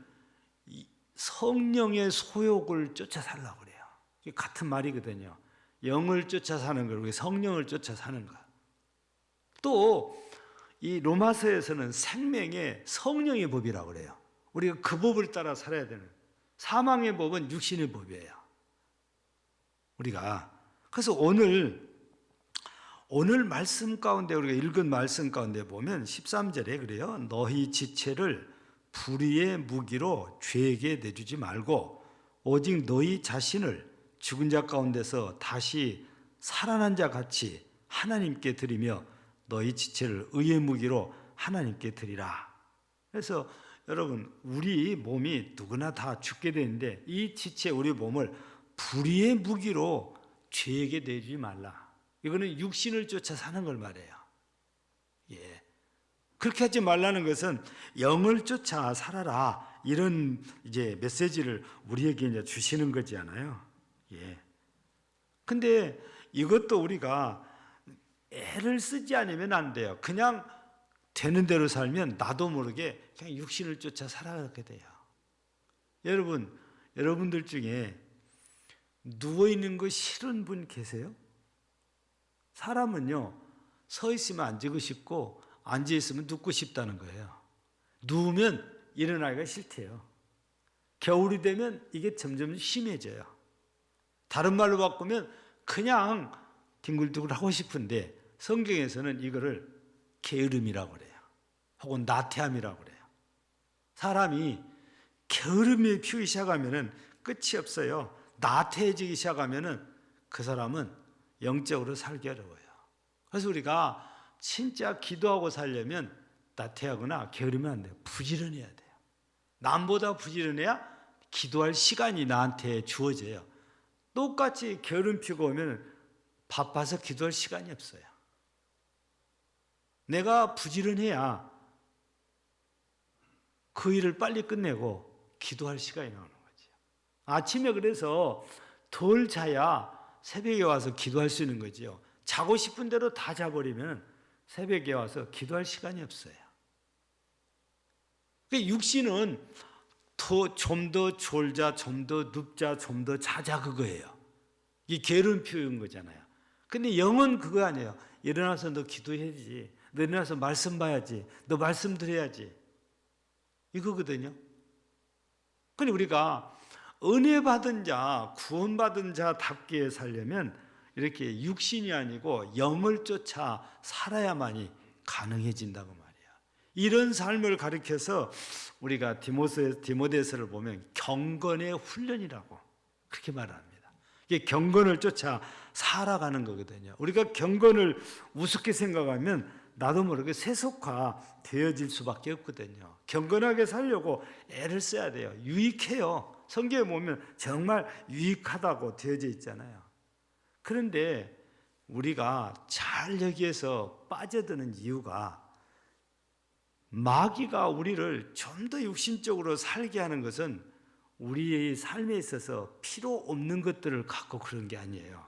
성령의 소욕을 쫓아 살라고 그래요. 이게 같은 말이거든요. 영을 쫓아 사는 거, 성령을 쫓아 사는 거. 또 이 로마서에서는 생명의 성령의 법이라고 그래요. 우리가 그 법을 따라 살아야 되는. 사망의 법은 육신의 법이에요. 우리가 그래서 오늘 말씀 가운데 우리가 읽은 말씀 가운데 보면 13절에 그래요. 너희 지체를 불의의 무기로 죄에게 내주지 말고 오직 너희 자신을 죽은 자 가운데서 다시 살아난 자 같이 하나님께 드리며 너희 지체를 의의 무기로 하나님께 드리라. 그래서 여러분 우리 몸이 누구나 다 죽게 되는데 이 지체 우리 몸을 불의의 무기로 죄에게 내주지 말라. 이거는 육신을 쫓아 사는 걸 말해요. 예. 그렇게 하지 말라는 것은 영을 쫓아 살아라. 이런 이제 메시지를 우리에게 이제 주시는 거잖아요. 예. 근데 이것도 우리가 애를 쓰지 않으면 안 돼요. 그냥 되는 대로 살면 나도 모르게 그냥 육신을 쫓아 살아가게 돼요. 여러분들 중에 누워 있는 거 싫은 분 계세요? 사람은요, 서 있으면 앉고 싶고 앉아 있으면 눕고 싶다는 거예요. 누우면 일어나기가 싫대요. 겨울이 되면 이게 점점 심해져요. 다른 말로 바꾸면 그냥 뒹굴뒹굴 하고 싶은데 성경에서는 이거를 게으름이라고 그래요. 혹은 나태함이라고 그래요. 사람이 게으름에 피우기 시작하면 끝이 없어요. 나태해지기 시작하면 그 사람은 영적으로 살기 어려워요. 그래서 우리가 진짜 기도하고 살려면 나태하거나 게으르면 안 돼요. 부지런해야 돼요. 남보다 부지런해야 기도할 시간이 나한테 주어져요. 똑같이 게으름 피고 오면 바빠서 기도할 시간이 없어요. 내가 부지런해야 그 일을 빨리 끝내고 기도할 시간이 나오는 거죠. 아침에 그래서 덜 자야 새벽에 와서 기도할 수 있는 거죠. 자고 싶은 대로 다 자버리면 새벽에 와서 기도할 시간이 없어요. 육신은 좀 더 졸자, 좀 더 눕자, 좀 더 자자 그거예요. 이게 게으름 피우는 거잖아요. 근데 영은 그거 아니에요. 일어나서 너 기도해야지. 너 일어나서 말씀 봐야지. 너 말씀 드려야지. 이거거든요. 근데 우리가 은혜 받은 자, 구원받은 자답게 살려면 이렇게 육신이 아니고 영을 쫓아 살아야만이 가능해진다고 말이에요. 이런 삶을 가르쳐서 우리가 디모데서를 보면 경건의 훈련이라고 그렇게 말합니다. 이게 경건을 쫓아 살아가는 거거든요. 우리가 경건을 우습게 생각하면 나도 모르게 세속화 되어질 수밖에 없거든요. 경건하게 살려고 애를 써야 돼요. 유익해요. 성경에 보면 정말 유익하다고 되어져 있잖아요. 그런데 우리가 잘 여기에서 빠져드는 이유가 마귀가 우리를 좀 더 육신적으로 살게 하는 것은 우리의 삶에 있어서 필요 없는 것들을 갖고 그런 게 아니에요.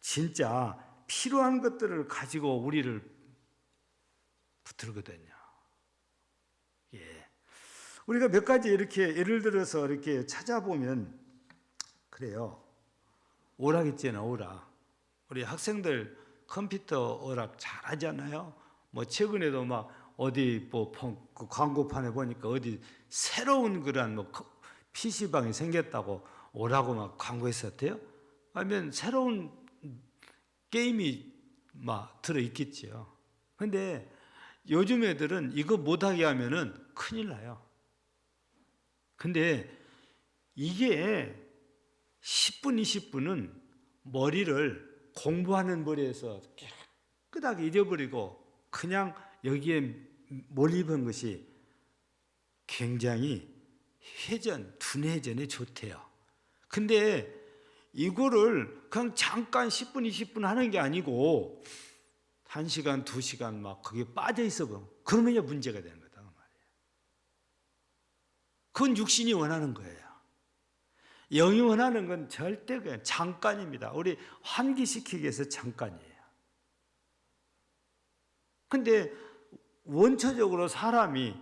진짜 필요한 것들을 가지고 우리를 붙들거든요. 예. 우리가 몇 가지 이렇게 예를 들어서 이렇게 찾아보면 그래요. 오락 있잖아요, 오락. 우리 학생들 컴퓨터 오락 잘하잖아요. 뭐 최근에도 막 어디 뭐 광고판에 보니까 어디 새로운 그런 뭐 PC방이 생겼다고 오라고 막 광고했었대요. 아니면 새로운 게임이 막 들어있겠죠. 근데 요즘 애들은 이거 못하게 하면은 큰일 나요. 근데 이게 10분, 20분은 머리를 공부하는 머리에서 깨끗하게 잊어버리고 그냥 여기에 몰입한 것이 굉장히 두뇌 회전에 좋대요. 근데 이거를 그냥 잠깐 10분, 20분 하는 게 아니고 1시간, 2시간 막 거기에 빠져 있어 보면 그러면 이제 문제가 되는 거다 말이에요. 그건 육신이 원하는 거예요. 영이 원하는 건 절대 그냥 잠깐입니다. 우리 환기시키기 위해서 잠깐이에요. 근데 원초적으로 사람이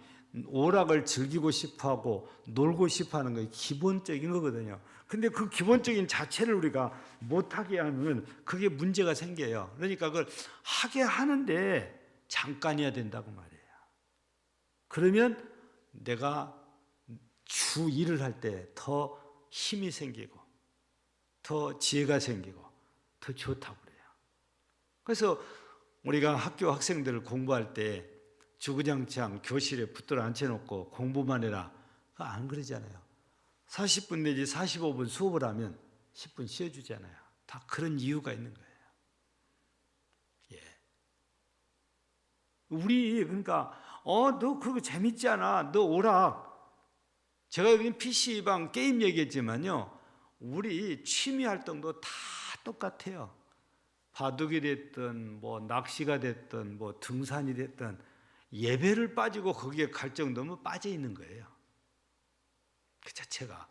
오락을 즐기고 싶어하고 놀고 싶어하는 게 기본적인 거거든요. 근데 그 기본적인 자체를 우리가 못하게 하면 그게 문제가 생겨요. 그러니까 그걸 하게 하는데 잠깐이어야 된다고 말이에요. 그러면 내가 주 일을 할 때 더 힘이 생기고 더 지혜가 생기고 더 좋다고 그래요. 그래서 우리가 학교 학생들을 공부할 때 주구장창 교실에 붙들어 앉혀놓고 공부만 해라, 그거 안 그러잖아요. 40분 내지 45분 수업을 하면 10분 쉬어주잖아요. 다 그런 이유가 있는 거예요. 예. 우리 그러니까 너 그거 재밌지 않아, 너 오락. 제가 여기 PC방 게임 얘기했지만요, 우리 취미 활동도 다 똑같아요. 바둑이 됐든 뭐 낚시가 됐든 뭐 등산이 됐든 예배를 빠지고 거기에 갈 정도면 빠져 있는 거예요. 그 자체가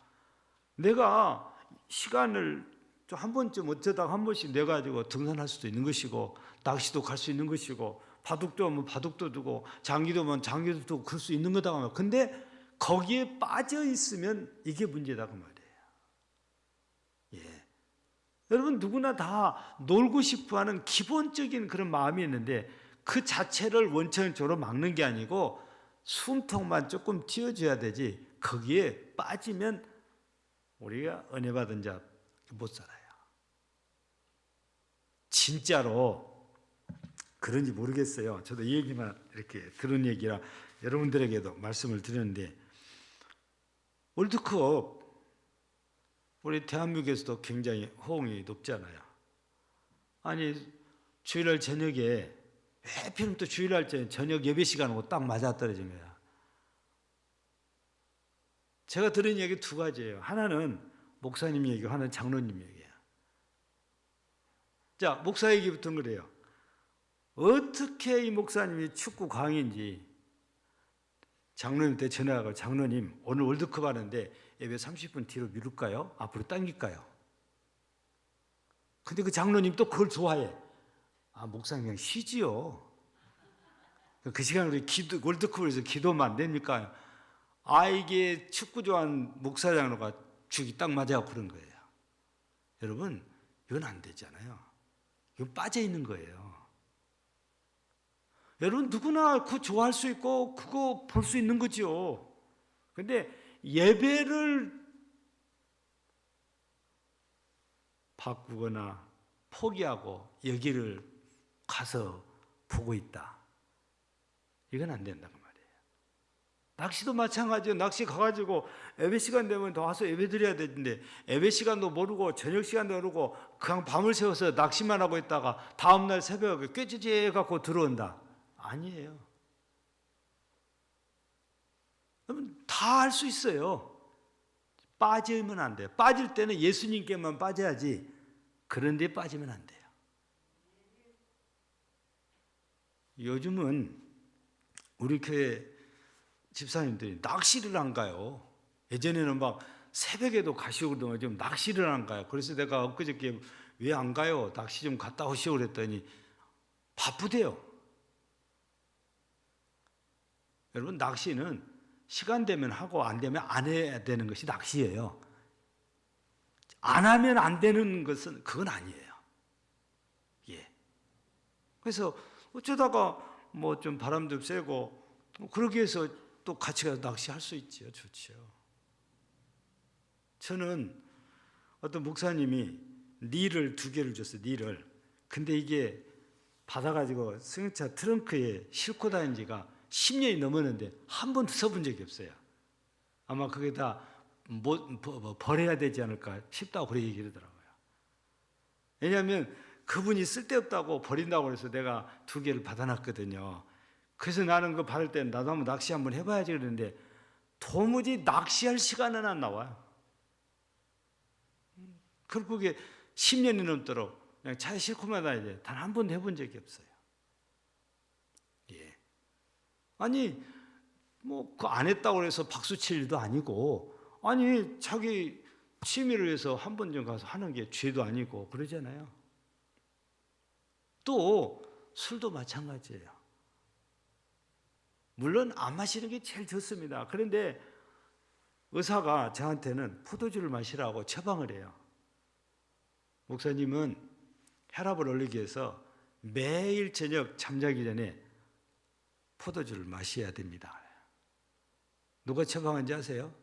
내가 시간을 좀 한 번쯤 어쩌다가 한 번씩 내 가지고 등산할 수도 있는 것이고 낚시도 갈 수 있는 것이고 바둑도 하면 바둑도 두고 장기도 하면 장기도 두고 그럴 수 있는 거다 하면, 근데 거기에 빠져 있으면 이게 문제다 그 말이에요. 예. 여러분 누구나 다 놀고 싶어하는 기본적인 그런 마음이 있는데 그 자체를 원천적으로 막는 게 아니고 숨통만 조금 틔워줘야 되지, 거기에 빠지면 우리가 은혜 받은 자 못 살아요. 진짜로 그런지 모르겠어요. 저도 이 얘기만 이렇게 들은 얘기라 여러분들에게도 말씀을 드렸는데, 월드컵 우리 대한민국에서도 굉장히 호응이 높잖아요. 아니 주일날 저녁에 왜 하필이면 또 주일날 저녁 예배 시간하고 딱 맞아떨어진 거야. 제가 들은 얘기 두 가지예요. 하나는 목사님 얘기고 하나는 장로님 얘기예요. 자, 목사 얘기부터는 그래요. 어떻게 이 목사님이 축구 광인지 장로님한테 전화하고, 장로님 오늘 월드컵 하는데 예배 30분 뒤로 미룰까요? 앞으로 당길까요? 근데 그 장로님 또 그걸 좋아해. 아, 목사님 그냥 쉬지요. 그 시간에 우리 월드컵을 위해서 기도하면 안 됩니까? 아, 이게 축구 좋아하는 목사 장로가 죽이 딱 맞아요. 그런 거예요. 여러분, 이건 안 되잖아요. 이건 빠져 있는 거예요. 여러분 누구나 그거 좋아할 수 있고 그거 볼 수 있는 거죠. 근데 예배를 바꾸거나 포기하고 여기를 가서 보고 있다, 이건 안 된다고 말이에요. 낚시도 마찬가지예요. 낚시 가가지고 예배 시간 되면 더 와서 예배 드려야 되는데 예배 시간도 모르고 저녁 시간도 모르고 그냥 밤을 새워서 낚시만 하고 있다가 다음날 새벽에 꾀지지 갖고 들어온다. 아니에요. 그러면 다 할 수 있어요. 빠지면 안 돼요. 빠질 때는 예수님께만 빠져야지 그런 데 빠지면 안 돼요. 요즘은 우리 교회 집사님들이 낚시를 안 가요. 예전에는 막 새벽에도 가시고 그러더니 좀 낚시를 안 가요. 그래서 내가 엊그저께 왜 안 가요? 낚시 좀 갔다 오시오 그랬더니 바쁘대요. 여러분 낚시는 시간 되면 하고 안 되면 안 해야 되는 것이 낚시예요. 안 하면 안 되는 것은 그건 아니에요. 예. 그래서 어쩌다가 뭐 좀 바람도 쐬고 그러기 위해서 또 같이 가서 낚시할 수 있죠. 좋죠. 저는 어떤 목사님이 릴을 2개를 줬어요. 릴을. 근데 이게 받아가지고 승용차 트렁크에 싣고 다닌 지가 10년이 넘었는데 한 번도 써본 적이 없어요. 아마 그게 다 버려야 되지 않을까 싶다고 그렇게 얘기를 하더라고요. 왜냐하면 그분이 쓸데없다고 버린다고 해서 내가 2개를 받아놨거든요. 그래서 나는 그거 받을 때는 나도 한번 낚시 한번 해봐야지 그러는데 도무지 낚시할 시간은 안 나와요. 결국에 10년이 넘도록 그냥 차에 싣고만 다니지 단 한 번도 해본 적이 없어요. 예. 아니 뭐 그 안 했다고 해서 박수 칠 일도 아니고, 아니 자기 취미를 위해서 한 번 좀 가서 하는 게 죄도 아니고 그러잖아요. 또 술도 마찬가지예요. 물론 안 마시는 게 제일 좋습니다. 그런데 의사가 저한테는 포도주를 마시라고 처방을 해요. 목사님은 혈압을 올리기 위해서 매일 저녁 잠자기 전에 포도주를 마셔야 됩니다. 누가 처방한지 아세요?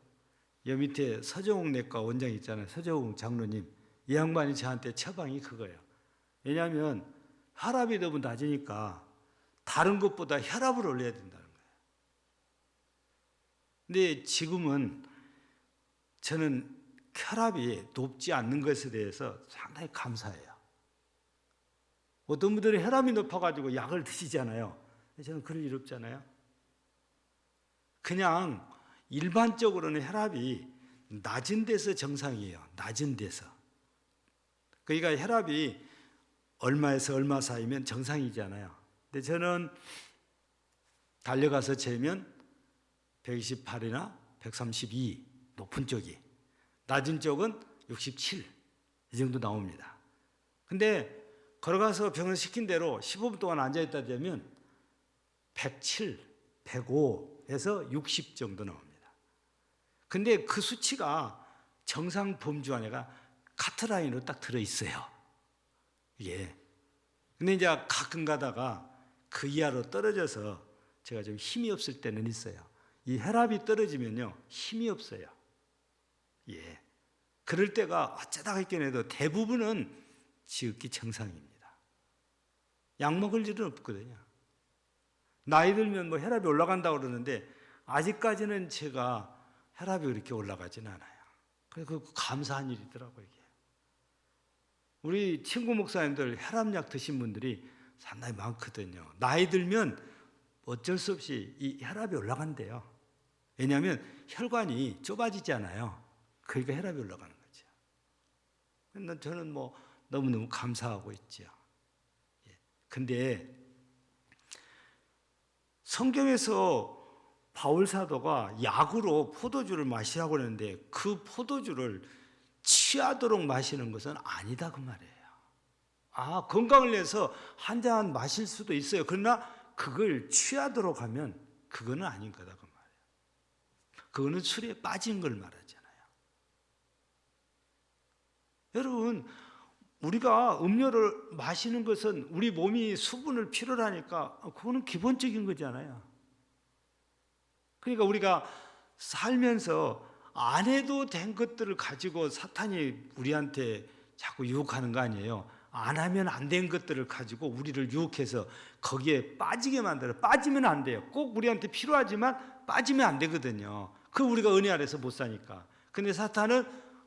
여 밑에 서정욱 내과 원장 있잖아요. 서정욱 장로님. 이 양반이 저한테 처방이 그거예요. 왜냐하면 혈압이 너무 낮으니까 다른 것보다 혈압을 올려야 된다는 거예요. 근데 지금은 저는 혈압이 높지 않는 것에 대해서 상당히 감사해요. 어떤 분들은 혈압이 높아가지고 약을 드시잖아요. 저는 그럴 일 없잖아요. 그냥 일반적으로는 혈압이 낮은 데서 정상이에요. 낮은 데서. 그러니까 혈압이 얼마에서 얼마 사이면 정상이잖아요. 근데 저는 달려가서 재면 128이나 132 높은 쪽이, 낮은 쪽은 67 이 정도 나옵니다. 근데 걸어가서 병원 시킨 대로 15분 동안 앉아있다 되면 107, 105에서 60 정도 나옵니다. 근데 그 수치가 정상 범주 안에가 카트라인으로 딱 들어있어요. 예. 근데 이제 가끔 가다가 그 이하로 떨어져서 제가 좀 힘이 없을 때는 있어요. 이 혈압이 떨어지면요, 힘이 없어요. 예. 그럴 때가 어쩌다가 있긴 해도 대부분은 지극히 정상입니다. 약 먹을 일은 없거든요. 나이 들면 뭐 혈압이 올라간다고 그러는데 아직까지는 제가 혈압이 그렇게 올라가지는 않아요. 그래서 감사한 일이더라고요, 이게. 우리 친구 목사님들 혈압약 드신 분들이 상당히 많거든요. 나이 들면 어쩔 수 없이 이 혈압이 올라간대요. 왜냐하면 혈관이 좁아지잖아요. 그러니까 혈압이 올라가는 거죠. 근데 저는 뭐 너무너무 감사하고 있죠. 근데 성경에서 바울 사도가 약으로 포도주를 마시라고 하는데 그 포도주를 취하도록 마시는 것은 아니다 그 말이에요. 건강을 위해서 한 잔 마실 수도 있어요. 그러나 그걸 취하도록 하면 그거는 아닌 거다 그 말이에요. 그거는 술에 빠진 걸 말하잖아요. 여러분, 우리가 음료를 마시는 것은 우리 몸이 수분을 필요로 하니까 그거는 기본적인 거잖아요. 그러니까 우리가 살면서 안 해도 된 것들을 가지고 사탄이 우리한테 자꾸 유혹하는 거 아니에요. 안 하면 안 된 것들을 가지고 우리를 유혹해서 거기에 빠지게 만들어. 빠지면 안 돼요. 꼭 우리한테 필요하지만 빠지면 안 되거든요. 그 우리가 은혜 아래서 못 사니까. 근데 사탄은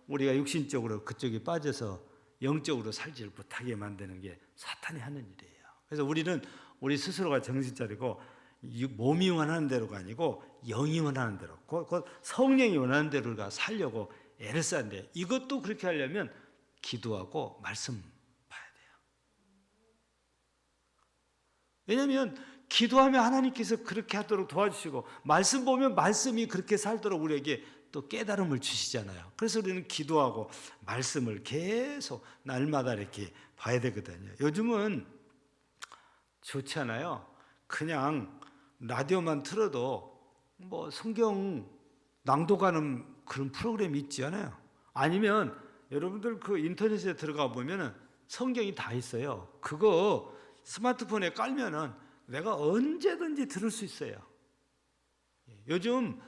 우리가 육신적으로 그쪽에 빠져서 영적으로 살지를 못하게 만드는 게 사탄이 하는 일이에요. 그래서 우리는 우리 스스로가 정신 차리고 몸이 원하는 대로가 아니고 영이 원하는 대로, 곧 성령이 원하는 대로가 살려고 애를 쓰는데 이것도 그렇게 하려면 기도하고 말씀 봐야 돼요. 왜냐하면 기도하면 하나님께서 그렇게 하도록 도와주시고 말씀 보면 말씀이 그렇게 살도록 우리에게 또 깨달음을 주시잖아요. 그래서 우리는 기도하고 말씀을 계속 날마다 이렇게 봐야 되거든요. 요즘은 좋잖아요. 그냥 라디오만 틀어도 뭐 성경 낭독하는 그런 프로그램이 있지 않아요? 아니면 여러분들 그 인터넷에 들어가 보면은 성경이 다 있어요. 그거 스마트폰에 깔면은 내가 언제든지 들을 수 있어요. 요즘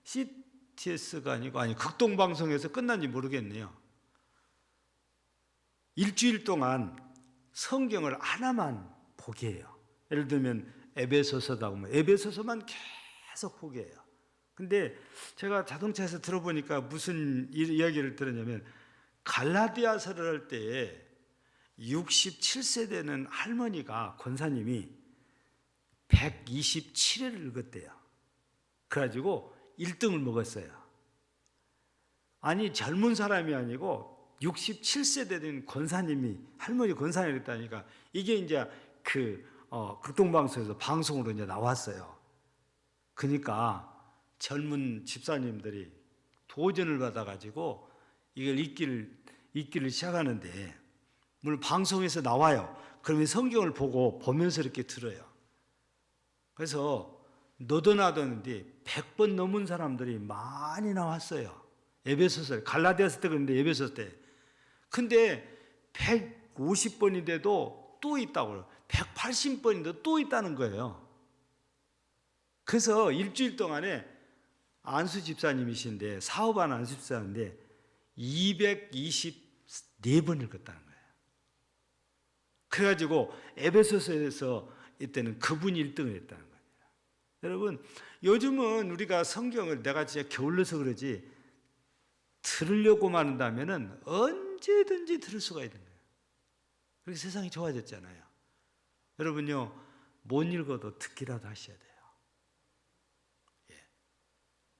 CTS가 아니고 극동방송에서 끝난지 모르겠네요. 일주일 동안 성경을 하나만 보게 해요. 예를 들면 에베소서다 보면 에베소서만 계속 보게 해요. 근데 제가 자동차에서 들어보니까 무슨 이야기를 들었냐면 갈라디아서를 할 때에 67세 되는 할머니가 권사님이 127회를 읽었대요. 그래가지고 1등을 먹었어요. 아니 젊은 사람이 아니고 67세 되는 권사님이 할머니 권사님이 했다니까 이게 이제 극동방송에서 방송으로 이제 나왔어요. 그러니까 젊은 집사님들이 도전을 받아가지고 이걸 읽기를 시작하는데 물론 방송에서 나와요. 그러면 성경을 보면서 이렇게 들어요. 그래서 너도 나도 하는데 100번 넘은 사람들이 많이 나왔어요. 에베소서, 갈라디아서 때 그런데 에베소서 때. 근데 150번인데도 또 있다고요. 180번인데도 또 있다는 거예요. 그래서 일주일 동안에 안수 집사님이신데, 사업하는 안수 집사인데 224번 읽었다는 거예요. 그래가지고 에베소서에서 이때는 그분이 1등을 했다는 거예요. 여러분, 요즘은 우리가 성경을 내가 진짜 게을러서 그러지 들으려고만 한다면 언제든지 들을 수가 있는 거예요. 그렇게 세상이 좋아졌잖아요. 여러분요, 못 읽어도 듣기라도 하셔야 돼요.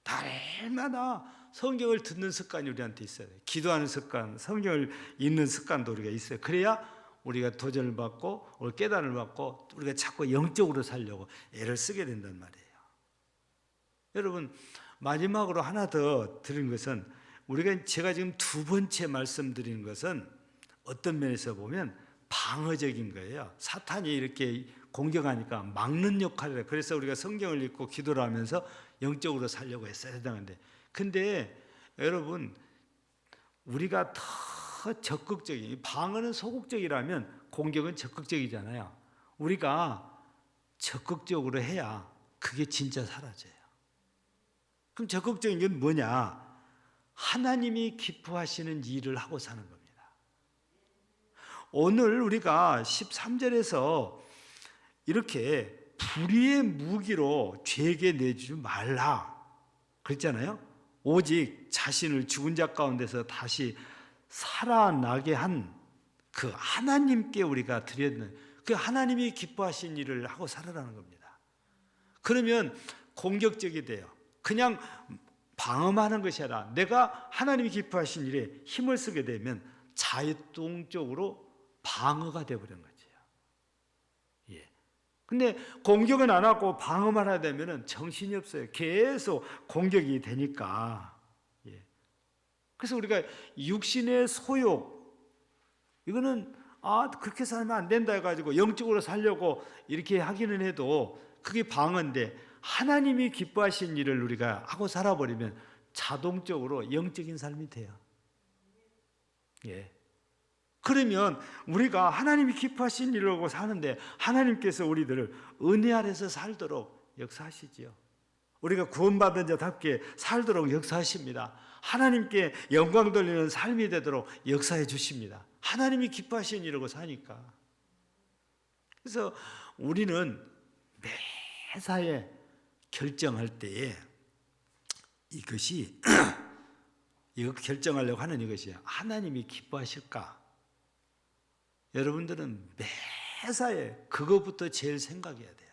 달마다 성경을 듣는 습관이 우리한테 있어야 돼요. 기도하는 습관, 성경을 읽는 습관도 우리가 있어요. 그래야 우리가 도전을 받고 우리 깨달음을 받고 우리가 자꾸 영적으로 살려고 애를 쓰게 된단 말이에요. 여러분, 마지막으로 하나 더 드린 것은, 우리가 제가 지금 두 번째 말씀드리는 것은 어떤 면에서 보면 방어적인 거예요. 사탄이 이렇게 공격하니까 막는 역할이라. 그래서 우리가 성경을 읽고 기도를 하면서 영적으로 살려고 했어야 되는데, 근데 여러분, 우리가 더 적극적인, 방어는 소극적이라면 공격은 적극적이잖아요. 우리가 적극적으로 해야 그게 진짜 사라져요. 그럼 적극적인 건 뭐냐? 하나님이 기뻐하시는 일을 하고 사는 겁니다. 오늘 우리가 13절에서 이렇게 불의의 무기로 죄에게 내주지 말라 그랬잖아요. 오직 자신을 죽은 자 가운데서 다시 살아나게 한 그 하나님께 우리가 드렸는, 그 하나님이 기뻐하신 일을 하고 살아라는 겁니다. 그러면 공격적이 돼요. 그냥 방어하는 것이 아니라 내가 하나님이 기뻐하신 일에 힘을 쓰게 되면 자율동적으로 방어가 되어버리는 거죠. 예. 근데 공격은 안 하고 방어만 하게 되면 정신이 없어요. 계속 공격이 되니까. 예. 그래서 우리가 육신의 소욕, 이거는 그렇게 살면 안 된다 해가지고 영적으로 살려고 이렇게 하기는 해도 그게 방어인데, 하나님이 기뻐하신 일을 우리가 하고 살아버리면 자동적으로 영적인 삶이 돼요. 예. 그러면 우리가 하나님이 기뻐하신 일을 하고 사는데 하나님께서 우리들을 은혜 아래서 살도록 역사하시지요. 우리가 구원받은 자답게 살도록 역사하십니다. 하나님께 영광 돌리는 삶이 되도록 역사해 주십니다. 하나님이 기뻐하신 일을 하고 사니까. 그래서 우리는 매사에 결정할 때에 이것이 이거 결정하려고 하는 이것이 하나님이 기뻐하실까? 여러분들은 매사에 그것부터 제일 생각해야 돼요.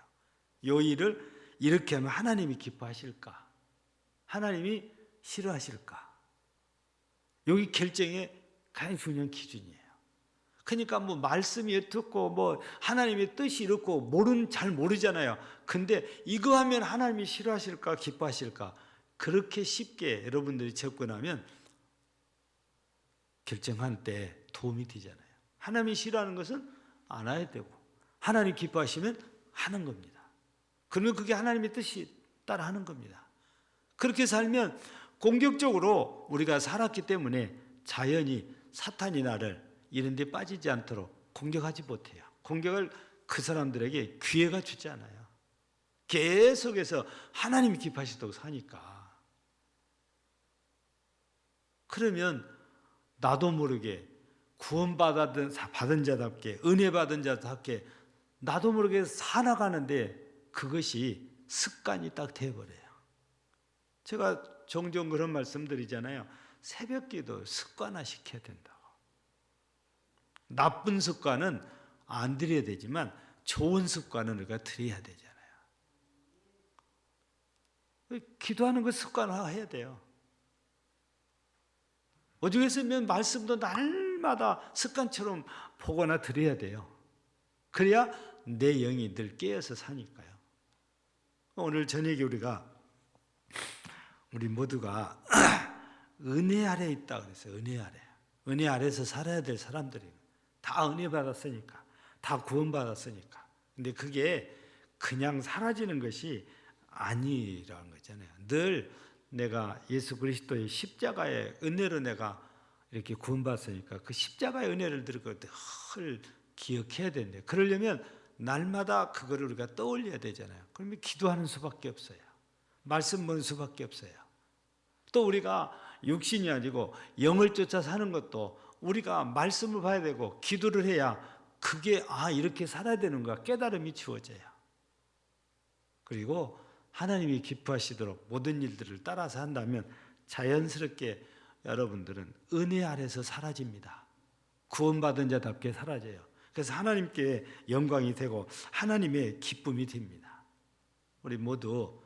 이 일을 이렇게 하면 하나님이 기뻐하실까? 하나님이 싫어하실까? 여기 결정의 가장 중요한 기준이에요. 그러니까 뭐 말씀이 어떻고 뭐 하나님의 뜻이 이렇고 잘 모르잖아요. 근데 이거 하면 하나님이 싫어하실까 기뻐하실까? 그렇게 쉽게 여러분들이 접근하면 결정할 때 도움이 되잖아요. 하나님이 싫어하는 것은 안 해야 되고 하나님 기뻐하시면 하는 겁니다. 그러면 그게 하나님의 뜻이 따라 하는 겁니다. 그렇게 살면 공격적으로 우리가 살았기 때문에 자연히 사탄이 나를 이런 데 빠지지 않도록 공격하지 못해요. 공격을 그 사람들에게 기회가 주지 않아요. 계속해서 하나님이 기뻐하시도록 사니까. 그러면 나도 모르게 구원받은 자답게, 은혜 받은 자답게 나도 모르게 살아가는데 그것이 습관이 딱 되어버려요. 제가 종종 그런 말씀 드리잖아요. 새벽기도 습관화시켜야 된다고. 나쁜 습관은 안 들여야 되지만 좋은 습관은 우리가 들여야 되잖아요. 기도하는 거 습관화해야 돼요. 오죽 했으면 말씀도 날마다 습관처럼 보거나 들어야 돼요. 그래야 내 영이 늘 깨어서 사니까요. 오늘 저녁에 우리 모두가 은혜 아래에 있다 그랬어요. 은혜 아래. 은혜 아래에서 살아야 될 사람들이 다 은혜 받았으니까, 다 구원 받았으니까. 근데 그게 그냥 사라지는 것이 아니라는 거잖아요. 늘 내가 예수 그리스도의 십자가의 은혜로 내가 이렇게 구원받았으니까 그 십자가의 은혜를 들고 늘 기억해야 된대요. 그러려면 날마다 그거를 우리가 떠올려야 되잖아요. 그러면 기도하는 수밖에 없어요. 말씀 보는 수밖에 없어요. 또 우리가 육신이 아니고 영을 쫓아 사는 것도 우리가 말씀을 봐야 되고 기도를 해야 그게 이렇게 살아야 되는가 깨달음이 주어져요. 그리고 하나님이 기뻐하시도록 모든 일들을 따라서 한다면 자연스럽게 여러분들은 은혜 아래서 사라집니다. 구원받은 자답게 사라져요. 그래서 하나님께 영광이 되고 하나님의 기쁨이 됩니다. 우리 모두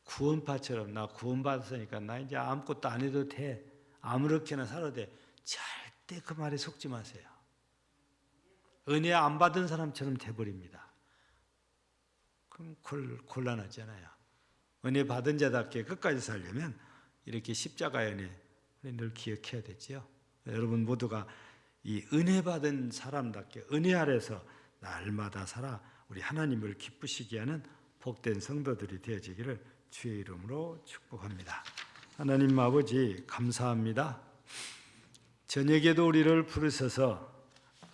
구원파처럼 나 구원받았으니까 나 이제 아무것도 안 해도 돼. 아무렇게나 살아도 돼. 절대 그 말에 속지 마세요. 은혜 안 받은 사람처럼 돼버립니다. 그럼 곤란하잖아요. 은혜 받은 자답게 끝까지 살려면 이렇게 십자가의 은혜 늘 기억해야 되죠. 여러분 모두가 이 은혜 받은 사람답게 은혜 아래서 날마다 살아 우리 하나님을 기쁘시게 하는 복된 성도들이 되어지기를 주의 이름으로 축복합니다. 하나님 아버지 감사합니다. 저녁에도 우리를 부르셔서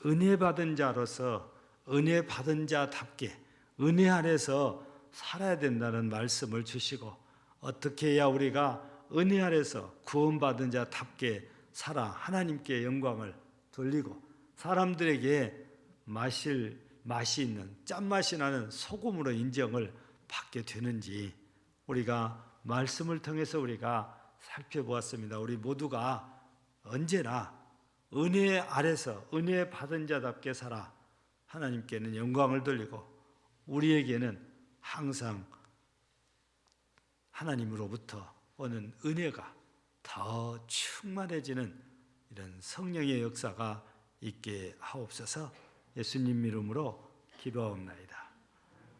은혜 받은 자로서 은혜 받은 자답게 은혜 아래서 살아야 된다는 말씀을 주시고 어떻게 해야 우리가 은혜 아래서 구원받은 자답게 살아 하나님께 영광을 돌리고 사람들에게 마실 맛이 있는 짠맛이 나는 소금으로 인정을 받게 되는지 우리가 말씀을 통해서 우리가 살펴보았습니다. 우리 모두가 언제나 은혜 아래서 은혜 받은 자답게 살아 하나님께는 영광을 돌리고 우리에게는 항상 하나님으로부터 오는 은혜가 더 충만해지는 이런 성령의 역사가 있게 하옵소서. 예수님 이름으로 기도하옵나이다.